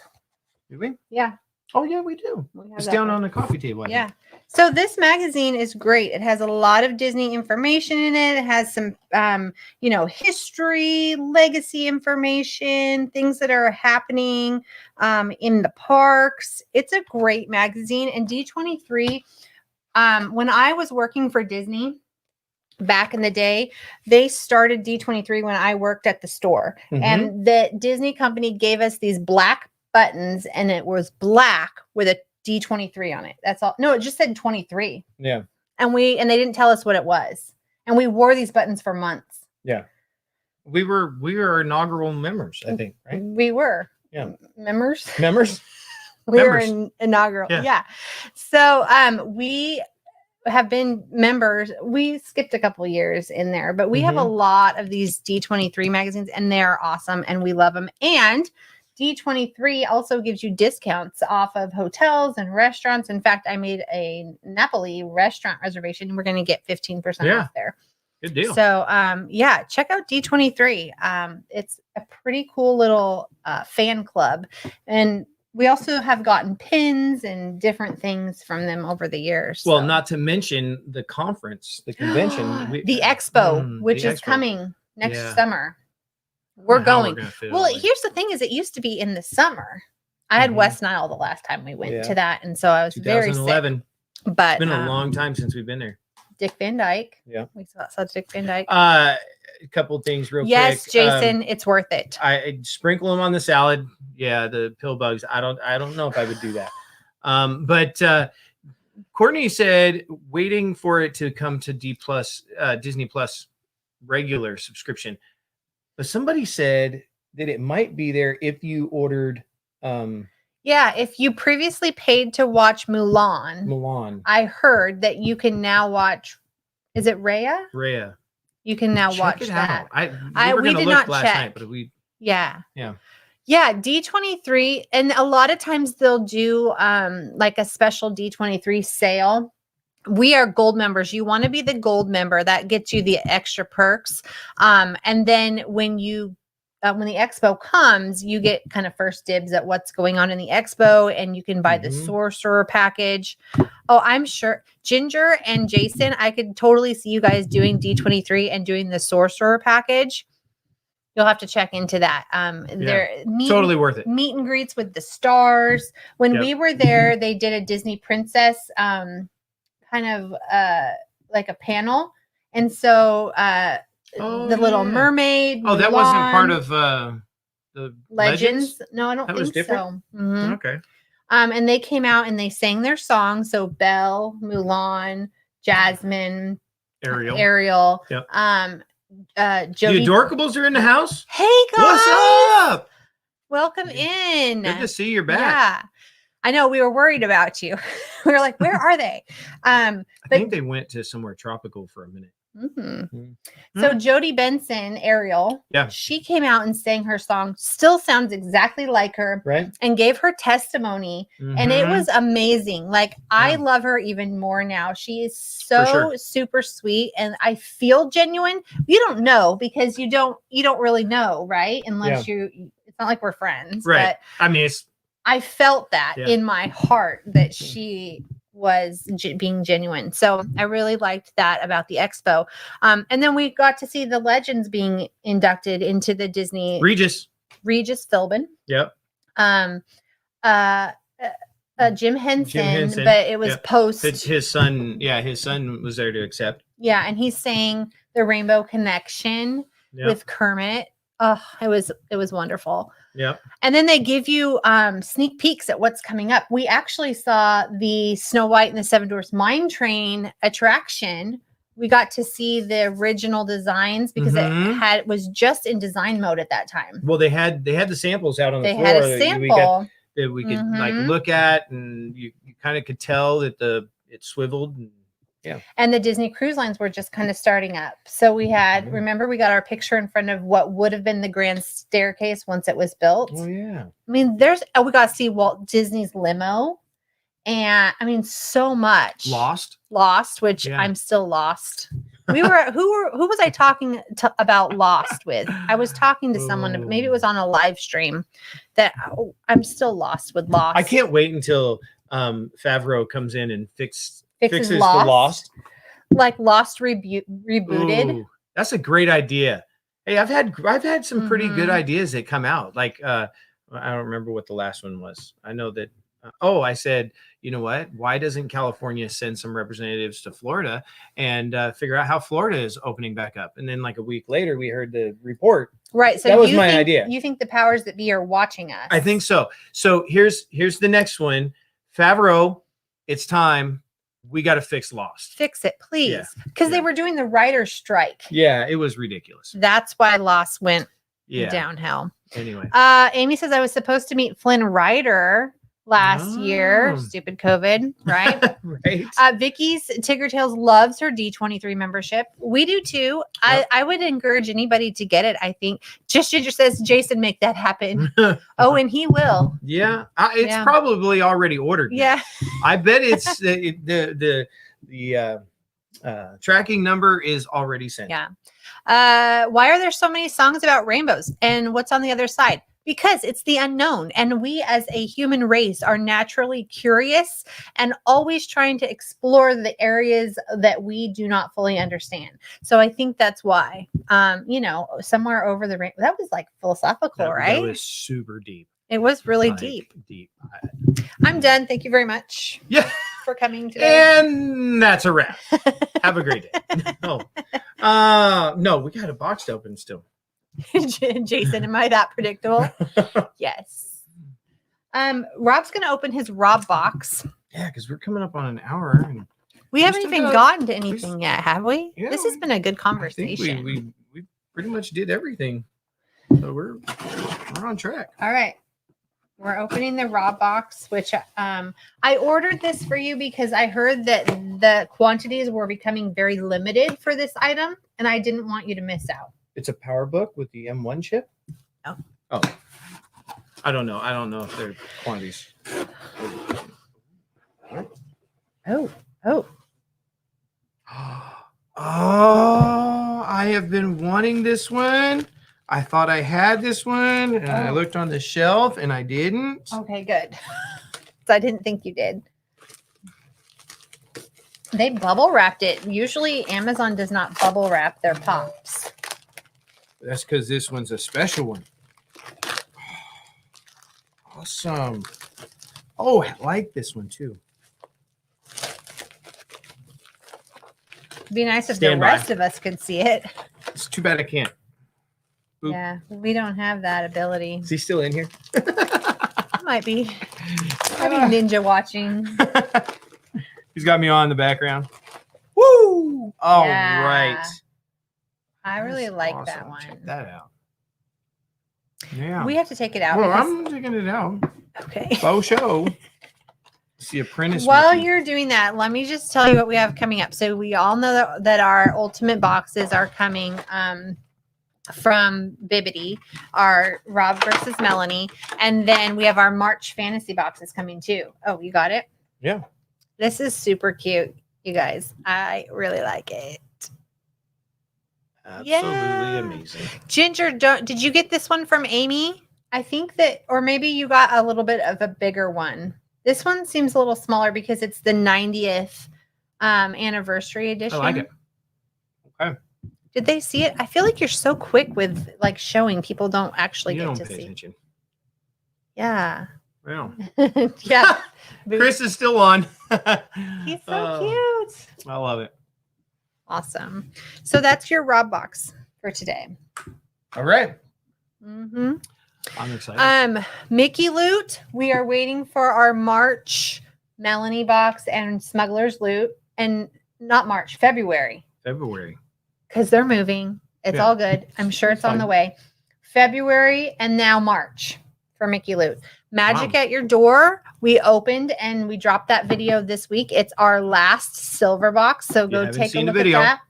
Do we? Yeah. Oh, yeah, we do. It's down on the coffee table. Yeah. So this magazine is great. It has a lot of Disney information in it. It has some, history, legacy information, things that are happening in the parks. It's a great magazine. And D23, when I was working for Disney back in the day, they started D23 when I worked at the store. Mm-hmm. And the Disney company gave us these black buttons, and it was black with a D23 on it. That's all. No, it just said 23. Yeah. And they didn't tell us what it was. And we wore these buttons for months. Yeah. We were inaugural members, I think, right? We were. Yeah. Members. We were inaugural. Yeah. So we have been members. We skipped a couple years in there, but we have a lot of these D23 magazines, and they're awesome, and we love them. And D23 also gives you discounts off of hotels and restaurants. In fact, I made a Napoli restaurant reservation, and we're going to get 15% off there. Good deal. So, check out D23. It's a pretty cool little fan club. And we also have gotten pins and different things from them over the years. Well, not to mention the conference, the convention. The expo, which is coming next summer. We're going. Well, here's the thing: is it used to be in the summer. I had West Nile the last time we went to that, and so I was very sick. But it's been a long time since we've been there. Dick Van Dyke. Yeah, we saw Dick Van Dyke. A couple things real quick. Yes, Jason, it's worth it. I sprinkle them on the salad. Yeah, the pill bugs. I don't know if I would do that. But Courtney said waiting for it to come to Disney Plus regular subscription. But somebody said that it might be there if you ordered. If you previously paid to watch Mulan. I heard that you can now watch. Is it Raya? Raya. You can now watch that. We did not check. Night, but Yeah. D23, and a lot of times they'll do like a special D23 sale. We are gold members. You want to be the gold member. That gets you the extra perks. And then when the expo comes, you get kind of first dibs at what's going on in the expo, and you can buy the sorcerer package. Oh, I'm sure Ginger and Jason, I could totally see you guys doing D23 and doing the sorcerer package. You'll have to check into that. They're totally worth it. Meet and greets with the stars. When we were there, they did a Disney princess kind of like a panel. And so the Little Mermaid. Oh, that wasn't part of the Legends? No, I don't think so. Mm-hmm. Okay. And they came out and they sang their song. So Belle, Mulan, Jasmine, Ariel. Yep. Jody. The Adorkables are in the house. Hey guys, what's up? Welcome in. Good to see you're back. Yeah, I know we were worried about you. We were like, where are they? I think they went to somewhere tropical for a minute. Mm-hmm. So Jodie Benson, Ariel, Yeah, she came out and sang her song. Still sounds exactly like her, right? And gave her testimony, and it was amazing. Like I love her even more now. She is so super sweet, and I feel genuine. You don't know because you don't really know, right? Unless it's not like we're friends, right? But I mean, I felt that in my heart that she was being genuine. So I really liked that about the expo. And then we got to see the legends being inducted into the Disney Regis Philbin. Yep. Jim Henson, but it was post his son. Yeah, his son was there to accept. Yeah, and he's saying the Rainbow Connection with Kermit. Oh, it was wonderful. Yeah. And then they give you sneak peeks at what's coming up. We actually saw the Snow White and the Seven Dwarfs Mine Train attraction. We got to see the original designs because it was just in design mode at that time. Well, they had the samples out on the floor. They had a sample that we could like look at, and you kind of could tell that it swiveled. And the Disney Cruise Lines were just kind of starting up. So we had, remember, we got our picture in front of what would have been the grand staircase once it was built. Oh, yeah. I mean, we got to see Walt Disney's limo. And I mean, so much. Lost, which I'm still lost. We were, who was I talking about Lost with? I was talking to someone, maybe it was on a live stream, that I'm still lost with Lost. I can't wait until Favreau comes in and fixes Lost. The Lost. Like Lost rebooted. Ooh, that's a great idea. Hey, I've had some pretty good ideas that come out. Like I don't remember what the last one was. I know that I said, you know what? Why doesn't California send some representatives to Florida and figure out how Florida is opening back up? And then like a week later, we heard the report. Right. So that was my idea. You think the powers that be are watching us? I think so. So here's the next one. Favreau, it's time. We got to fix Lost. Fix it, please. Because they were doing the writer's strike. Yeah, it was ridiculous. That's why Lost went downhill. Anyway. Amy says I was supposed to meet Flynn Rider last year. Stupid COVID, right? Right. Vicky's Tigger Tales loves her D23 membership. We do too. Yep. I would encourage anybody to get it. I think Just Ginger says, Jason, make that happen. Oh, and he will. Yeah. It's probably already ordered. Yeah. I bet it's the tracking number is already sent. Yeah. Why are there so many songs about rainbows? And what's on the other side? Because it's the unknown. And we as a human race are naturally curious and always trying to explore the areas that we do not fully understand. So I think that's why, somewhere over the rainbow, that was like philosophical, right? It was super deep. It was really deep. I'm done. Thank you very much. Yeah. For coming today. And that's a wrap. Have a great day. No, we got a box to open still. Jason, am I that predictable? Yes. Rob's going to open his Rob box. Yeah, because we're coming up on an hour. And we haven't even gotten to anything yet, have we? Yeah, this has been a good conversation. I think we pretty much did everything. So we're on track. All right. We're opening the Rob box, which I ordered this for you because I heard that the quantities were becoming very limited for this item, and I didn't want you to miss out. It's a PowerBook with the M1 chip? Oh. I don't know. I don't know if they're quantities. Oh, I have been wanting this one. I thought I had this one, and I looked on the shelf, and I didn't. Okay, good. So I didn't think you did. They bubble wrapped it. Usually Amazon does not bubble wrap their pops. That's because this one's a special one. Awesome. Oh, I like this one too. It'd be nice if the rest of us could see it. It's too bad I can't. Oop. Yeah, we don't have that ability. Is he still in here? Might be. Ninja watching. He's got me on in the background. Woo! All right. I really like that one. Check that out. Yeah. We have to take it out. Well, I'm taking it out. Okay. Faux show. See apprentice. While Mickey. you're doing that, let me just tell you what we have coming up. So we all know that our ultimate boxes are coming from Bibbidi, our Rob versus Melanie. And then we have our March fantasy boxes coming too. Oh, you got it? Yeah. This is super cute, you guys. I really like it. Absolutely amazing. Ginger, did you get this one from Amy? I think that, or maybe you got a little bit of a bigger one. This one seems a little smaller because it's the 90th anniversary edition. I like it. Okay. Did they see it? I feel like you're so quick with like showing. People don't actually get to pay see. Attention. Yeah. Well. Yeah. Chris is still on. He's so cute. I love it. Awesome. So that's your Rob box for today. All right. Mm-hmm. I'm excited. Mickey Loot. We are waiting for our March Melanie box and Smuggler's Loot, and not March, February. Because they're moving. It's all good. I'm sure it's on the way. February and now March for Mickey Loot. Magic at Your Door. We opened and we dropped that video this week. It's our last silver box. So go take a look at that.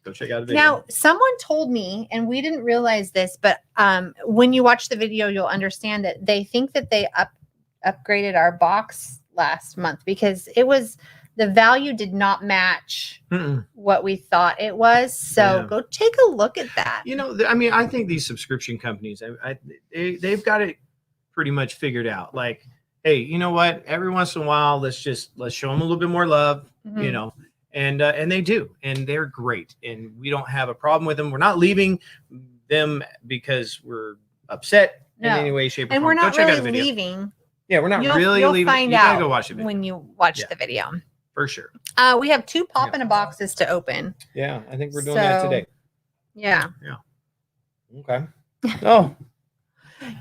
Go check out the video. Now, someone told me, and we didn't realize this, but when you watch the video, you'll understand that they think that they upgraded our box last month because the value did not match what we thought it was. So go take a look at that. I think these subscription companies, they've got it pretty much figured out. Like, hey, you know what? Every once in a while, let's show them a little bit more love, And they do, and they're great, and we don't have a problem with them. We're not leaving them because we're upset in any way, shape, or form. And we're not really leaving. Yeah, we're not really leaving. You'll find you out gotta go watch the video. when you watch the video. For sure. We have 2 pop-in-a-boxes to open. Yeah, I think we're doing that today. Yeah. Yeah. Okay. Oh.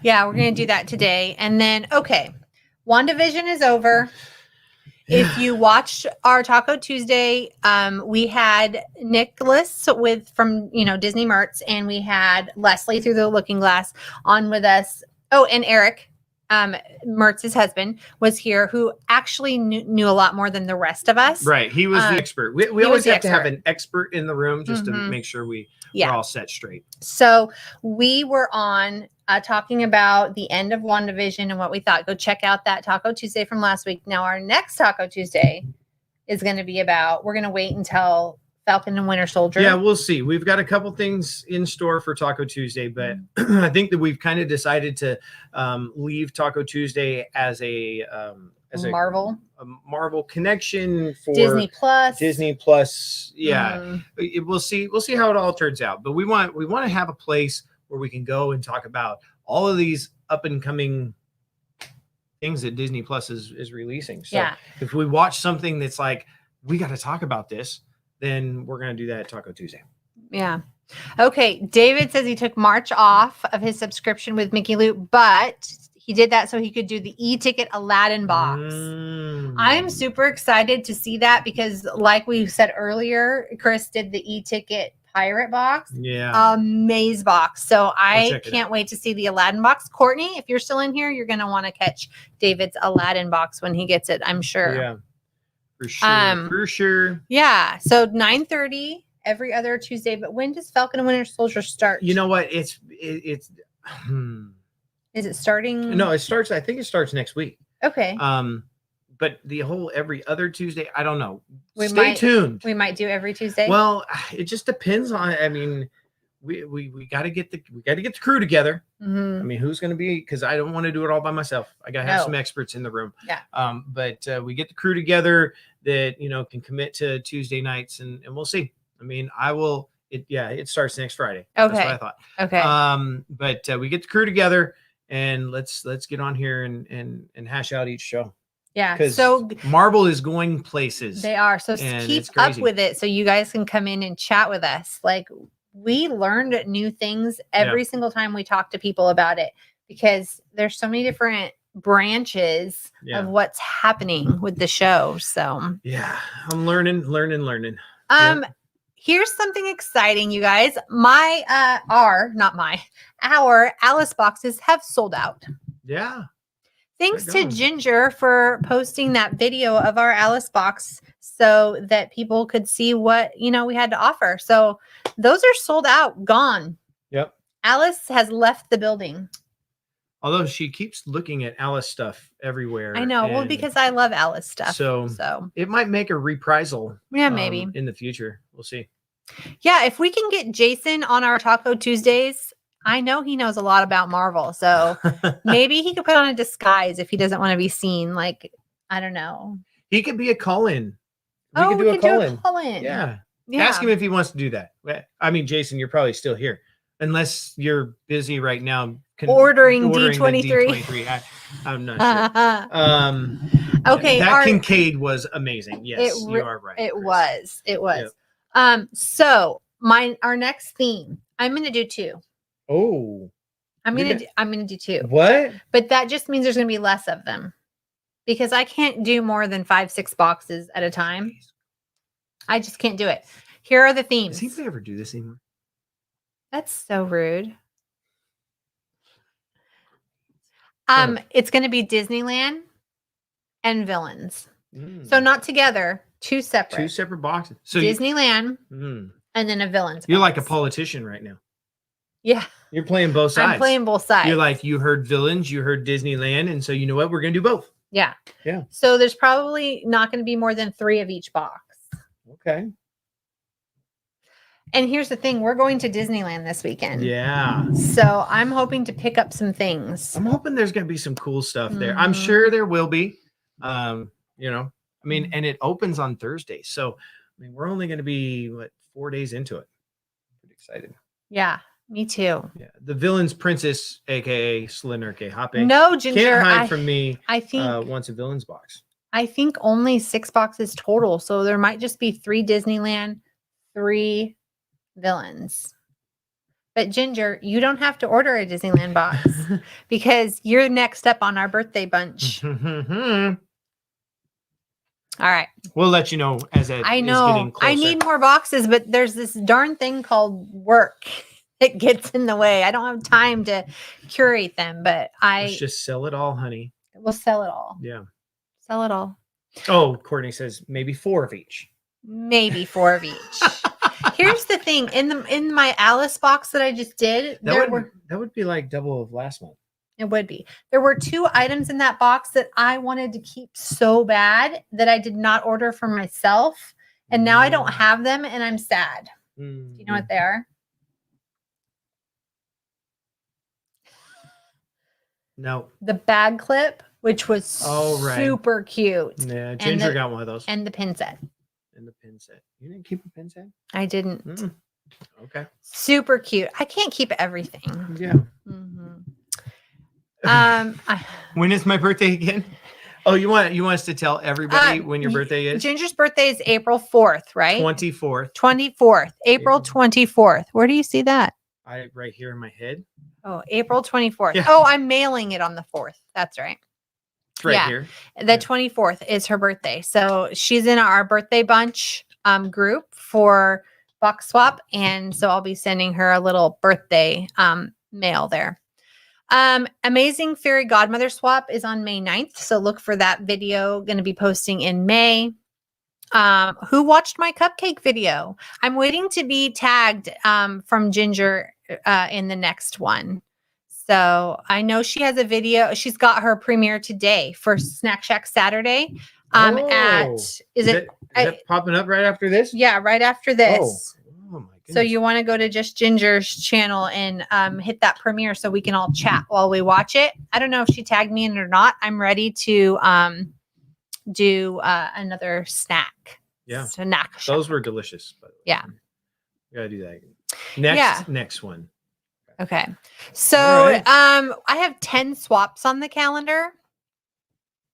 Yeah, we're going to do that today. And then, WandaVision is over. If you watched our Taco Tuesday, we had Nicholas from Disney Mertz, and we had Leslie through the Looking Glass on with us. Oh, and Eric, Mertz's husband, was here, who actually knew a lot more than the rest of us. Right, he was the expert. We always have to have an expert in the room just to make sure we're all set straight. So we were on talking about the end of WandaVision and what we thought. Go check out that Taco Tuesday from last week. Now our next Taco Tuesday is going to be we're going to wait until Falcon and Winter Soldier. Yeah, we'll see. We've got a couple things in store for Taco Tuesday, but I think that we've kind of decided to leave Taco Tuesday as a Marvel connection for Disney Plus. Yeah. We'll see how it all turns out, but we want to have a place where we can go and talk about all of these up and coming things that Disney Plus is releasing. So if we watch something that's like, we got to talk about this, then we're going to do that at Taco Tuesday. Yeah. Okay. David says he took March off of his subscription with Mickey Loot, but he did that so he could do the e-ticket Aladdin box. I'm super excited to see that because, like we said earlier, Chris did the e-ticket pirate box. Yeah. Maze box. So I can't wait to see the Aladdin box. Courtney, if you're still in here, you're going to want to catch David's Aladdin box when he gets it, I'm sure. Yeah. For sure. Yeah. So 9:30 every other Tuesday. But when does Falcon and Winter Soldier start? You know what? It's Is it starting? No, I think it starts next week. Okay. But the whole every other Tuesday, I don't know. Stay tuned. We might do every Tuesday. Well, it just depends on. I mean, we got to get the crew together. I mean, who's going to be? Because I don't want to do it all by myself. I got to have some experts in the room. Yeah. But we get the crew together that can commit to Tuesday nights, and we'll see. I mean, I will. It starts next Friday. Okay. That's what I thought. Okay. But we get the crew together, and let's get on here and hash out each show. Yeah. So Marvel is going places. They are. So keep up with it so you guys can come in and chat with us. Like, we learned new things every single time we talk to people about it because there's so many different branches of what's happening with the show. So yeah, I'm learning. Here's something exciting, you guys. Our Alice boxes have sold out. Yeah. Thanks They're to gone. Ginger for posting that video of our Alice box so that people could see what, we had to offer. So those are sold out, gone. Yep. Alice has left the building. Although she keeps looking at Alice stuff everywhere. I know. Well, because I love Alice stuff. So it might make a reprisal. Yeah, maybe. In the future. We'll see. Yeah, if we can get Jason on our Taco Tuesdays, I know he knows a lot about Marvel. So maybe he could put on a disguise if he doesn't want to be seen. Like, I don't know. He could be a call-in. We could do a call-in. Yeah. Ask him if he wants to do that. I mean, Jason, you're probably still here. Unless you're busy right now ordering the D23. I'm not sure. Okay. That Kincaid was amazing. Yes, you are right. It Chris. was. It was. Yep. So our next theme, I'm gonna do 2. Oh. I'm gonna do 2. What? But that just means there's gonna be less of them. Because I can't do more than 5-6 boxes at a time. I just can't do it. Here are the themes. Does anybody ever do this anymore? That's so rude. It's going to be Disneyland and villains. So not together, 2 separate. 2 separate boxes. So Disneyland and then a villains. You're like a politician right now. Yeah. You're playing both sides. I'm playing both sides. You're like, you heard villains, you heard Disneyland, and so you know what? We're going to do both. Yeah. Yeah. So there's probably not going to be more than 3 of each box. Okay. And here's the thing, we're going to Disneyland this weekend. Yeah. So I'm hoping to pick up some things. I'm hoping there's going to be some cool stuff there. I'm sure there will be. And it opens on Thursday. So, we're only going to be 4 days into it. Pretty excited. Yeah, me too. Yeah. The Villain's Princess, aka Slinurke Hoppe. No, Ginger. Can't hide from me. I think wants a Villain's box. I think only 6 boxes total. So there might just be 3 Disneyland, 3 villains. But Ginger, you don't have to order a Disneyland box because you're next up on our birthday bunch. All right. We'll let you know as it is getting closer. I need more boxes, but there's this darn thing called work. It gets in the way. I don't have time to curate them, but Let's just sell it all, honey. We'll sell it all. Yeah. Sell it all. Oh, Courtney says maybe 4 of each. Maybe 4 of each. Here's the thing. In my Alice box that I just did, that would be like double of last month. It would be. There were 2 items in that box that I wanted to keep so bad that I did not order for myself. And now I don't have them and I'm sad. Do you know what they are? No. The bag clip, which was super cute. Yeah, Ginger got one of those. And the pin set. And the pin set. You didn't keep a pin set? I didn't. Okay. Super cute. I can't keep everything. Yeah. When is my birthday again? Oh, you want us to tell everybody when your birthday is? Ginger's birthday is April 4th, right? 24th. 24th. April 24th. Where do you see that? Right here in my head. Oh, April 24th. Yeah. Oh, I'm mailing it on the 4th. That's right. It's right here. The 24th is her birthday. So she's in our birthday bunch group for box swap. And so I'll be sending her a little birthday mail there. Amazing Fairy Godmother Swap is on May 9th. So look for that video. Going to be posting in May. Who watched my cupcake video? I'm waiting to be tagged from Ginger in the next one. So I know she has a video. She's got her premiere today for Snack Shack Saturday. Is it popping up right after this? Yeah, right after this. Oh my goodness. So you want to go to Just Ginger's channel and hit that premiere so we can all chat while we watch it. I don't know if she tagged me in it or not. I'm ready to do another snack. Yeah. Snack. Those were delicious. By the way. Yeah. You gotta do that again. Next one. Okay. So right. I have 10 swaps on the calendar.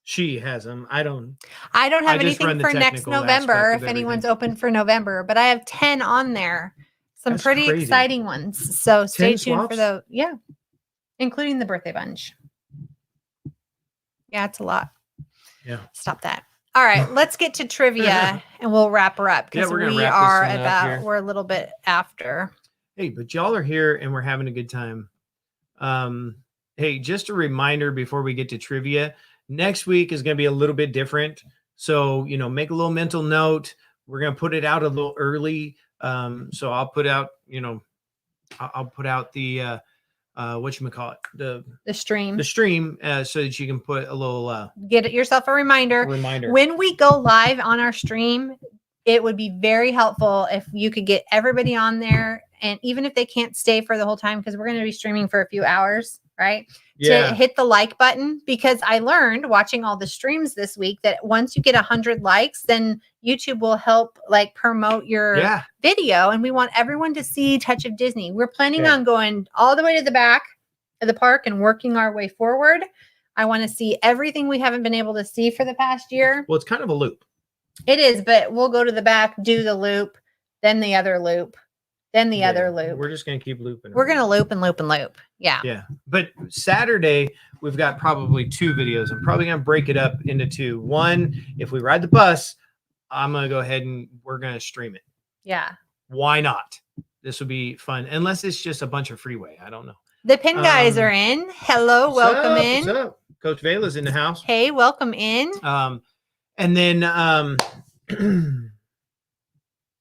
She has them. I don't have anything for next November if anyone's open for November, but I have 10 on there. Some pretty exciting ones. So stay tuned for those. Yeah. Including the birthday bunch. Yeah, it's a lot. Yeah. Stop that. All right, let's get to trivia and we'll wrap her up because we're a little bit after. Hey, but y'all are here and we're having a good time. Hey, just a reminder before we get to trivia, next week is going to be a little bit different. So, make a little mental note. We're going to put it out a little early. So I'll put out, I'll put out the, whatchamacallit, the stream, so that you can put a little, get yourself a reminder. When we go live on our stream, it would be very helpful if you could get everybody on there. And even if they can't stay for the whole time, because we're going to be streaming for a few hours, right? Yeah. To hit the like button, because I learned watching all the streams this week that once you get 100 likes, then YouTube will help like promote your video. And we want everyone to see Touch of Disney. We're planning on going all the way to the back of the park and working our way forward. I want to see everything we haven't been able to see for the past year. Well, it's kind of a loop. It is, but we'll go to the back, do the loop, then the other loop, then the other loop. We're just going to keep looping. We're going to loop and loop and loop. Yeah. Yeah. But Saturday, we've got probably 2 videos. I'm probably going to break it up into 2. One, if we ride the bus, I'm going to go ahead and we're going to stream it. Yeah. Why not? This would be fun. Unless it's just a bunch of freeway. I don't know. The pin guys are in. Hello. Welcome in. What's up? Coach Vela's in the house. Hey, welcome in. And then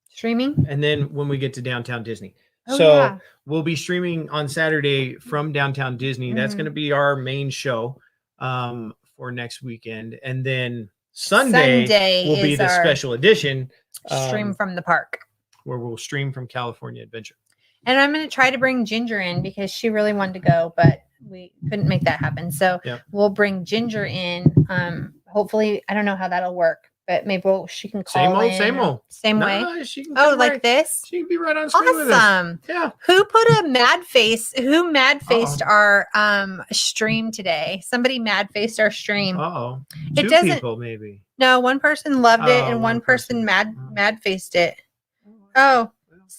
streaming. And then when we get to Downtown Disney. We'll be streaming on Saturday from Downtown Disney. That's going to be our main show for next weekend. And then Sunday will be the special edition. Stream from the park. Where we'll stream from California Adventure. And I'm going to try to bring Ginger in because she really wanted to go, but we couldn't make that happen. So we'll bring Ginger in. Hopefully, I don't know how that'll work, but maybe she can call in. Same way. Like this? She can be right on screen with us. Awesome. Yeah. Who put a mad face? Who mad faced our stream today? Somebody mad faced our stream. Two people maybe. No, one person loved it and one person mad faced it. Oh.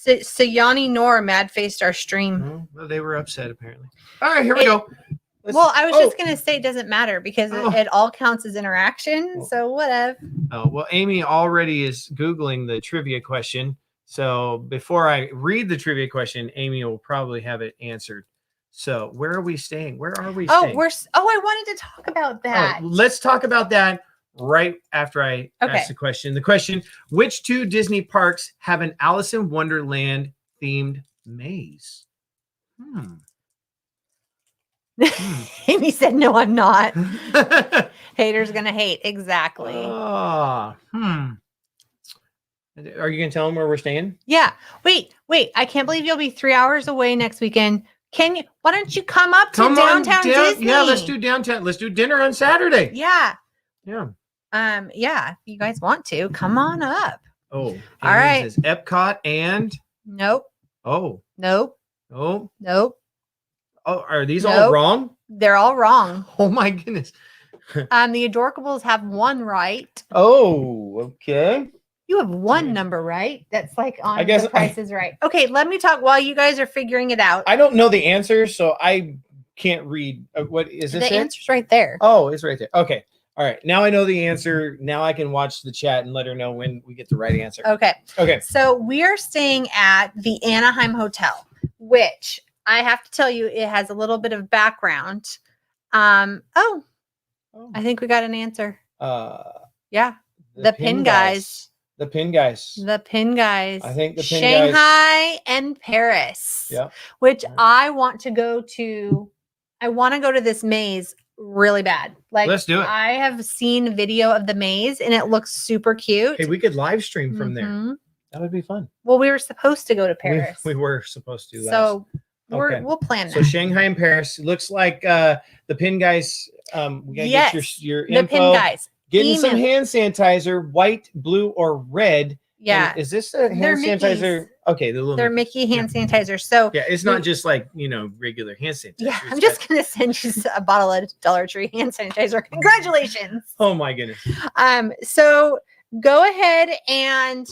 Sayani Noor mad faced our stream. Well, they were upset apparently. All right, here we go. I was just going to say it doesn't matter because it all counts as interaction. So whatever. Oh, well, Amy already is Googling the trivia question. So before I read the trivia question, Amy will probably have it answered. So where are we staying? Where are we staying? I wanted to talk about that. Let's talk about that right after I ask the question. The question, which 2 Disney parks have an Alice in Wonderland themed maze? Amy said, no, I'm not. Haters gonna hate. Exactly. Are you gonna tell them where we're staying? Yeah. Wait. I can't believe you'll be 3 hours away next weekend. Why don't you come up to downtown Disney? Yeah, let's do downtown. Let's do dinner on Saturday. Yeah. Yeah. If you guys want to, come on up. Oh, all right. Says EPCOT and nope. Oh. Nope. Oh. Nope. Oh, are these all wrong? They're all wrong. Oh my goodness. The Adorables have 1 right. Oh, okay. You have 1 number right. That's like on The Price is Right. Okay, let me talk while you guys are figuring it out. I don't know the answer, so I can't read. What is this? The answer's right there. Oh, it's right there. Okay. All right. Now I know the answer. Now I can watch the chat and let her know when we get the right answer. Okay. So we are staying at the Anaheim Hotel, which I have to tell you, it has a little bit of background. I think we got an answer. Yeah. The Pin Guys. The Pin Guys. The Pin Guys. I think the Pin Shanghai and Paris. Yeah. Which I want to go to. I want to go to this maze really bad. Like, let's do it. I have seen video of the maze and it looks super cute. Hey, we could live stream from there. That would be fun. Well, we were supposed to go to Paris. We were supposed to. So we'll plan that. So Shanghai and Paris. Looks like the Pin Guys. We gotta get your info. The Pin Guys. Getting some hand sanitizer, white, blue, or red. Yeah. And is this a hand sanitizer? Okay, they're Mickey hand sanitizer. So yeah, it's not just like regular hand sanitizer. Yeah, I'm just gonna send you a bottle of Dollar Tree hand sanitizer. Congratulations. Oh my goodness. So go ahead and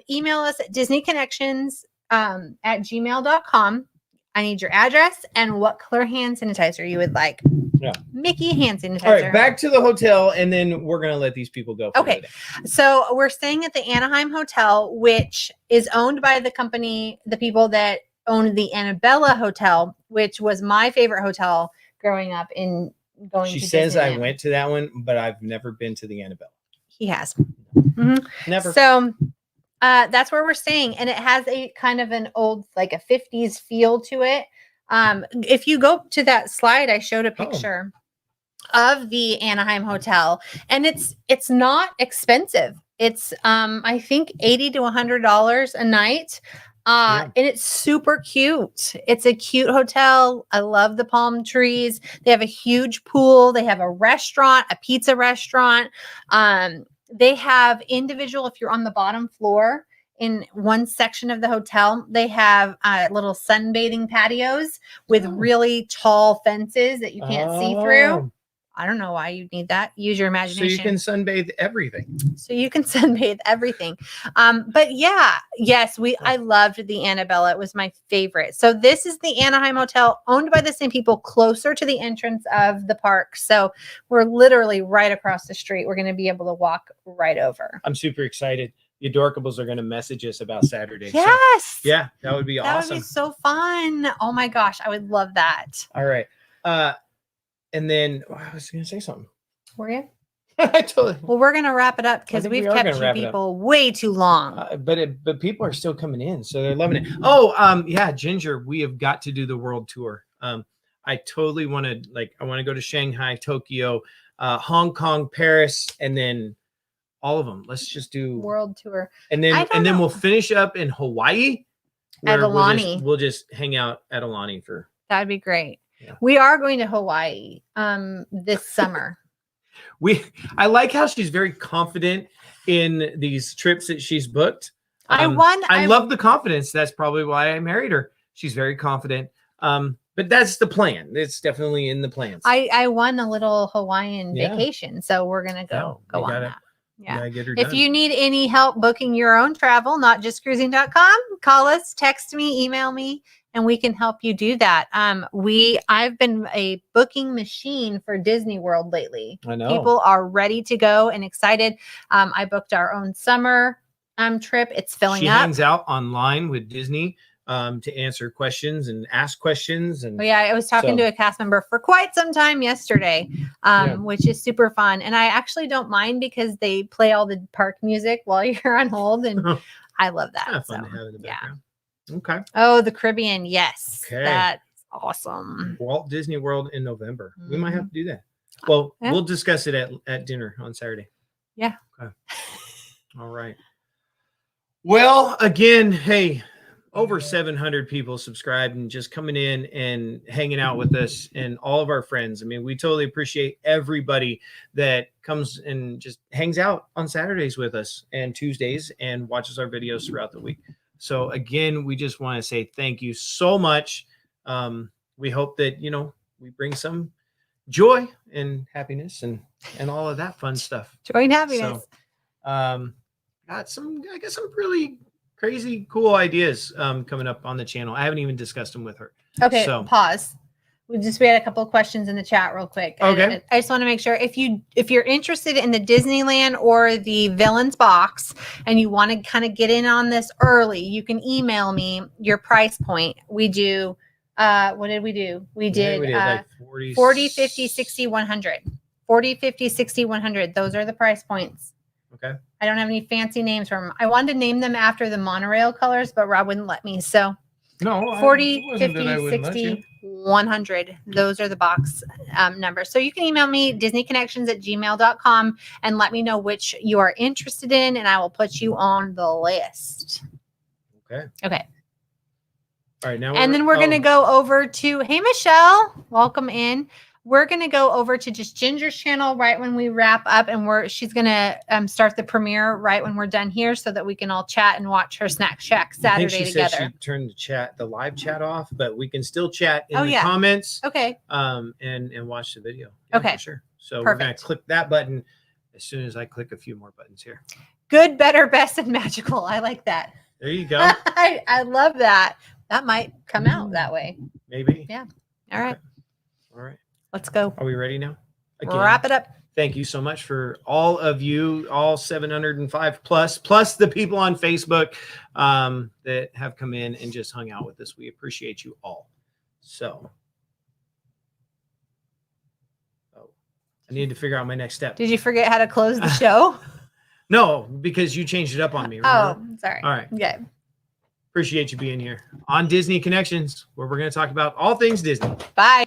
email us at DisneyConnections at gmail.com. I need your address and what color hand sanitizer you would like. Yeah. Mickey hand sanitizer. All right, back to the hotel, and then we're going to let these people go. Okay. So we're staying at the Anaheim Hotel, which is owned by the company, the people that owned the Annabella Hotel, which was my favorite hotel growing up in going She to says I Disneyland. went to that one, but I've never been to the Annabelle. He has. Mhm. Never. So that's where we're staying, and it has a kind of an old, like a 50s feel to it. If you go to that slide, I showed a picture of the Anaheim hotel, and it's not expensive. It's I think $80 to $100 a night. And it's super cute. It's a cute hotel. I love the palm trees. They have a huge pool. They have a restaurant, a pizza restaurant. They have individual, if you're on the bottom floor in one section of the hotel, they have little sunbathing patios with really tall fences that you can't see through. I don't know why you need that. Use your imagination. So you can sunbathe everything. But yeah, yes, I loved the Annabella. It was my favorite. So this is the Anaheim Hotel, owned by the same people, closer to the entrance of the park. So we're literally right across the street. We're going to be able to walk right over. I'm super excited. The Adorkables are going to message us about Saturday. Yes. So, yeah, that would be awesome. That would be so fun. Oh my gosh, I would love that. All right. And then I was going to say something. Were you? I totally. Well, we're going to wrap it up because we've kept you people way too long. But people are still coming in, so they're loving it. Oh, yeah, Ginger, we have got to do the world tour. I totally want to, I want to go to Shanghai, Tokyo, Hong Kong, Paris, and then all of them. Let's just do world tour. And then we'll finish up in Hawaii. At Aulani. We'll just hang out at Aulani for. That'd be great. Yeah. We are going to Hawaii this summer. I like how she's very confident in these trips that she's booked. I love the confidence. That's probably why I married her. She's very confident. But that's the plan. It's definitely in the plans. I won a little Hawaiian vacation, so we're gonna go on that. Yeah. If you need any help booking your own travel, notjustcruising.com, call us, text me, email me, and we can help you do that. I've been a booking machine for Disney World lately. I know. People are ready to go and excited. I booked our own summer trip. It's filling up. She hangs out online with Disney to answer questions and ask questions. And I was talking to a cast member for quite some time yesterday, which is super fun. And I actually don't mind because they play all the park music while you're on hold, and I love that. It's fun to have in the background. Okay. Oh, the Caribbean. Yes. Okay. That's awesome. Walt Disney World in November. We might have to do that. Well, we'll discuss it at dinner on Saturday. Yeah. Okay. All right. Well, again, hey, over 700 people subscribed and just coming in and hanging out with us and all of our friends. I mean, we totally appreciate everybody that comes and just hangs out on Saturdays with us and Tuesdays and watches our videos throughout the week. So again, we just want to say thank you so much. We hope that, we bring some joy and happiness and all of that fun stuff. Joy and happiness. So, got some really crazy, cool ideas coming up on the channel. I haven't even discussed them with her. Okay, so pause. We had a couple of questions in the chat real quick. Okay. I just want to make sure if you're interested in the Disneyland or the Villains box and you want to kind of get in on this early, you can email me your price point. We do what did we do? We did like 40, 50, 60, 100. 40, 50, 60, 100. Those are the price points. Okay. I don't have any fancy names for them. I wanted to name them after the monorail colors, but Rob wouldn't let me. So no, 40, 50, 60, 100. Those are the box numbers. So you can email me disneyconnections@gmail.com and let me know which you are interested in, and I will put you on the list. Okay. All right. Now, and then we're going to go over to, hey, Michelle, welcome in. We're going to go over to just Ginger's channel right when we wrap up, and she's going to start the premiere right when we're done here so that we can all chat and watch her Snack Shack Saturday together. Said she turned the live chat off, but we can still chat in the comments. Okay. And watch the video. Yeah, okay. For sure. So we're going to click that button as soon as I click a few more buttons here. Good, better, best, and magical. I like that. There you go. I love that. That might come out that way. Maybe. Yeah. All right. Okay. All right. Let's go. Are we ready now? Again, wrap it up. Thank you so much for all of you, all 705 plus the people on Facebook that have come in and just hung out with us. We appreciate you all. So I need to figure out my next step. Did you forget how to close the show? No, because you changed it up on me. Remember? Oh, sorry. All right. Okay. Appreciate you being here on Disney Connections, where we're going to talk about all things Disney. Bye.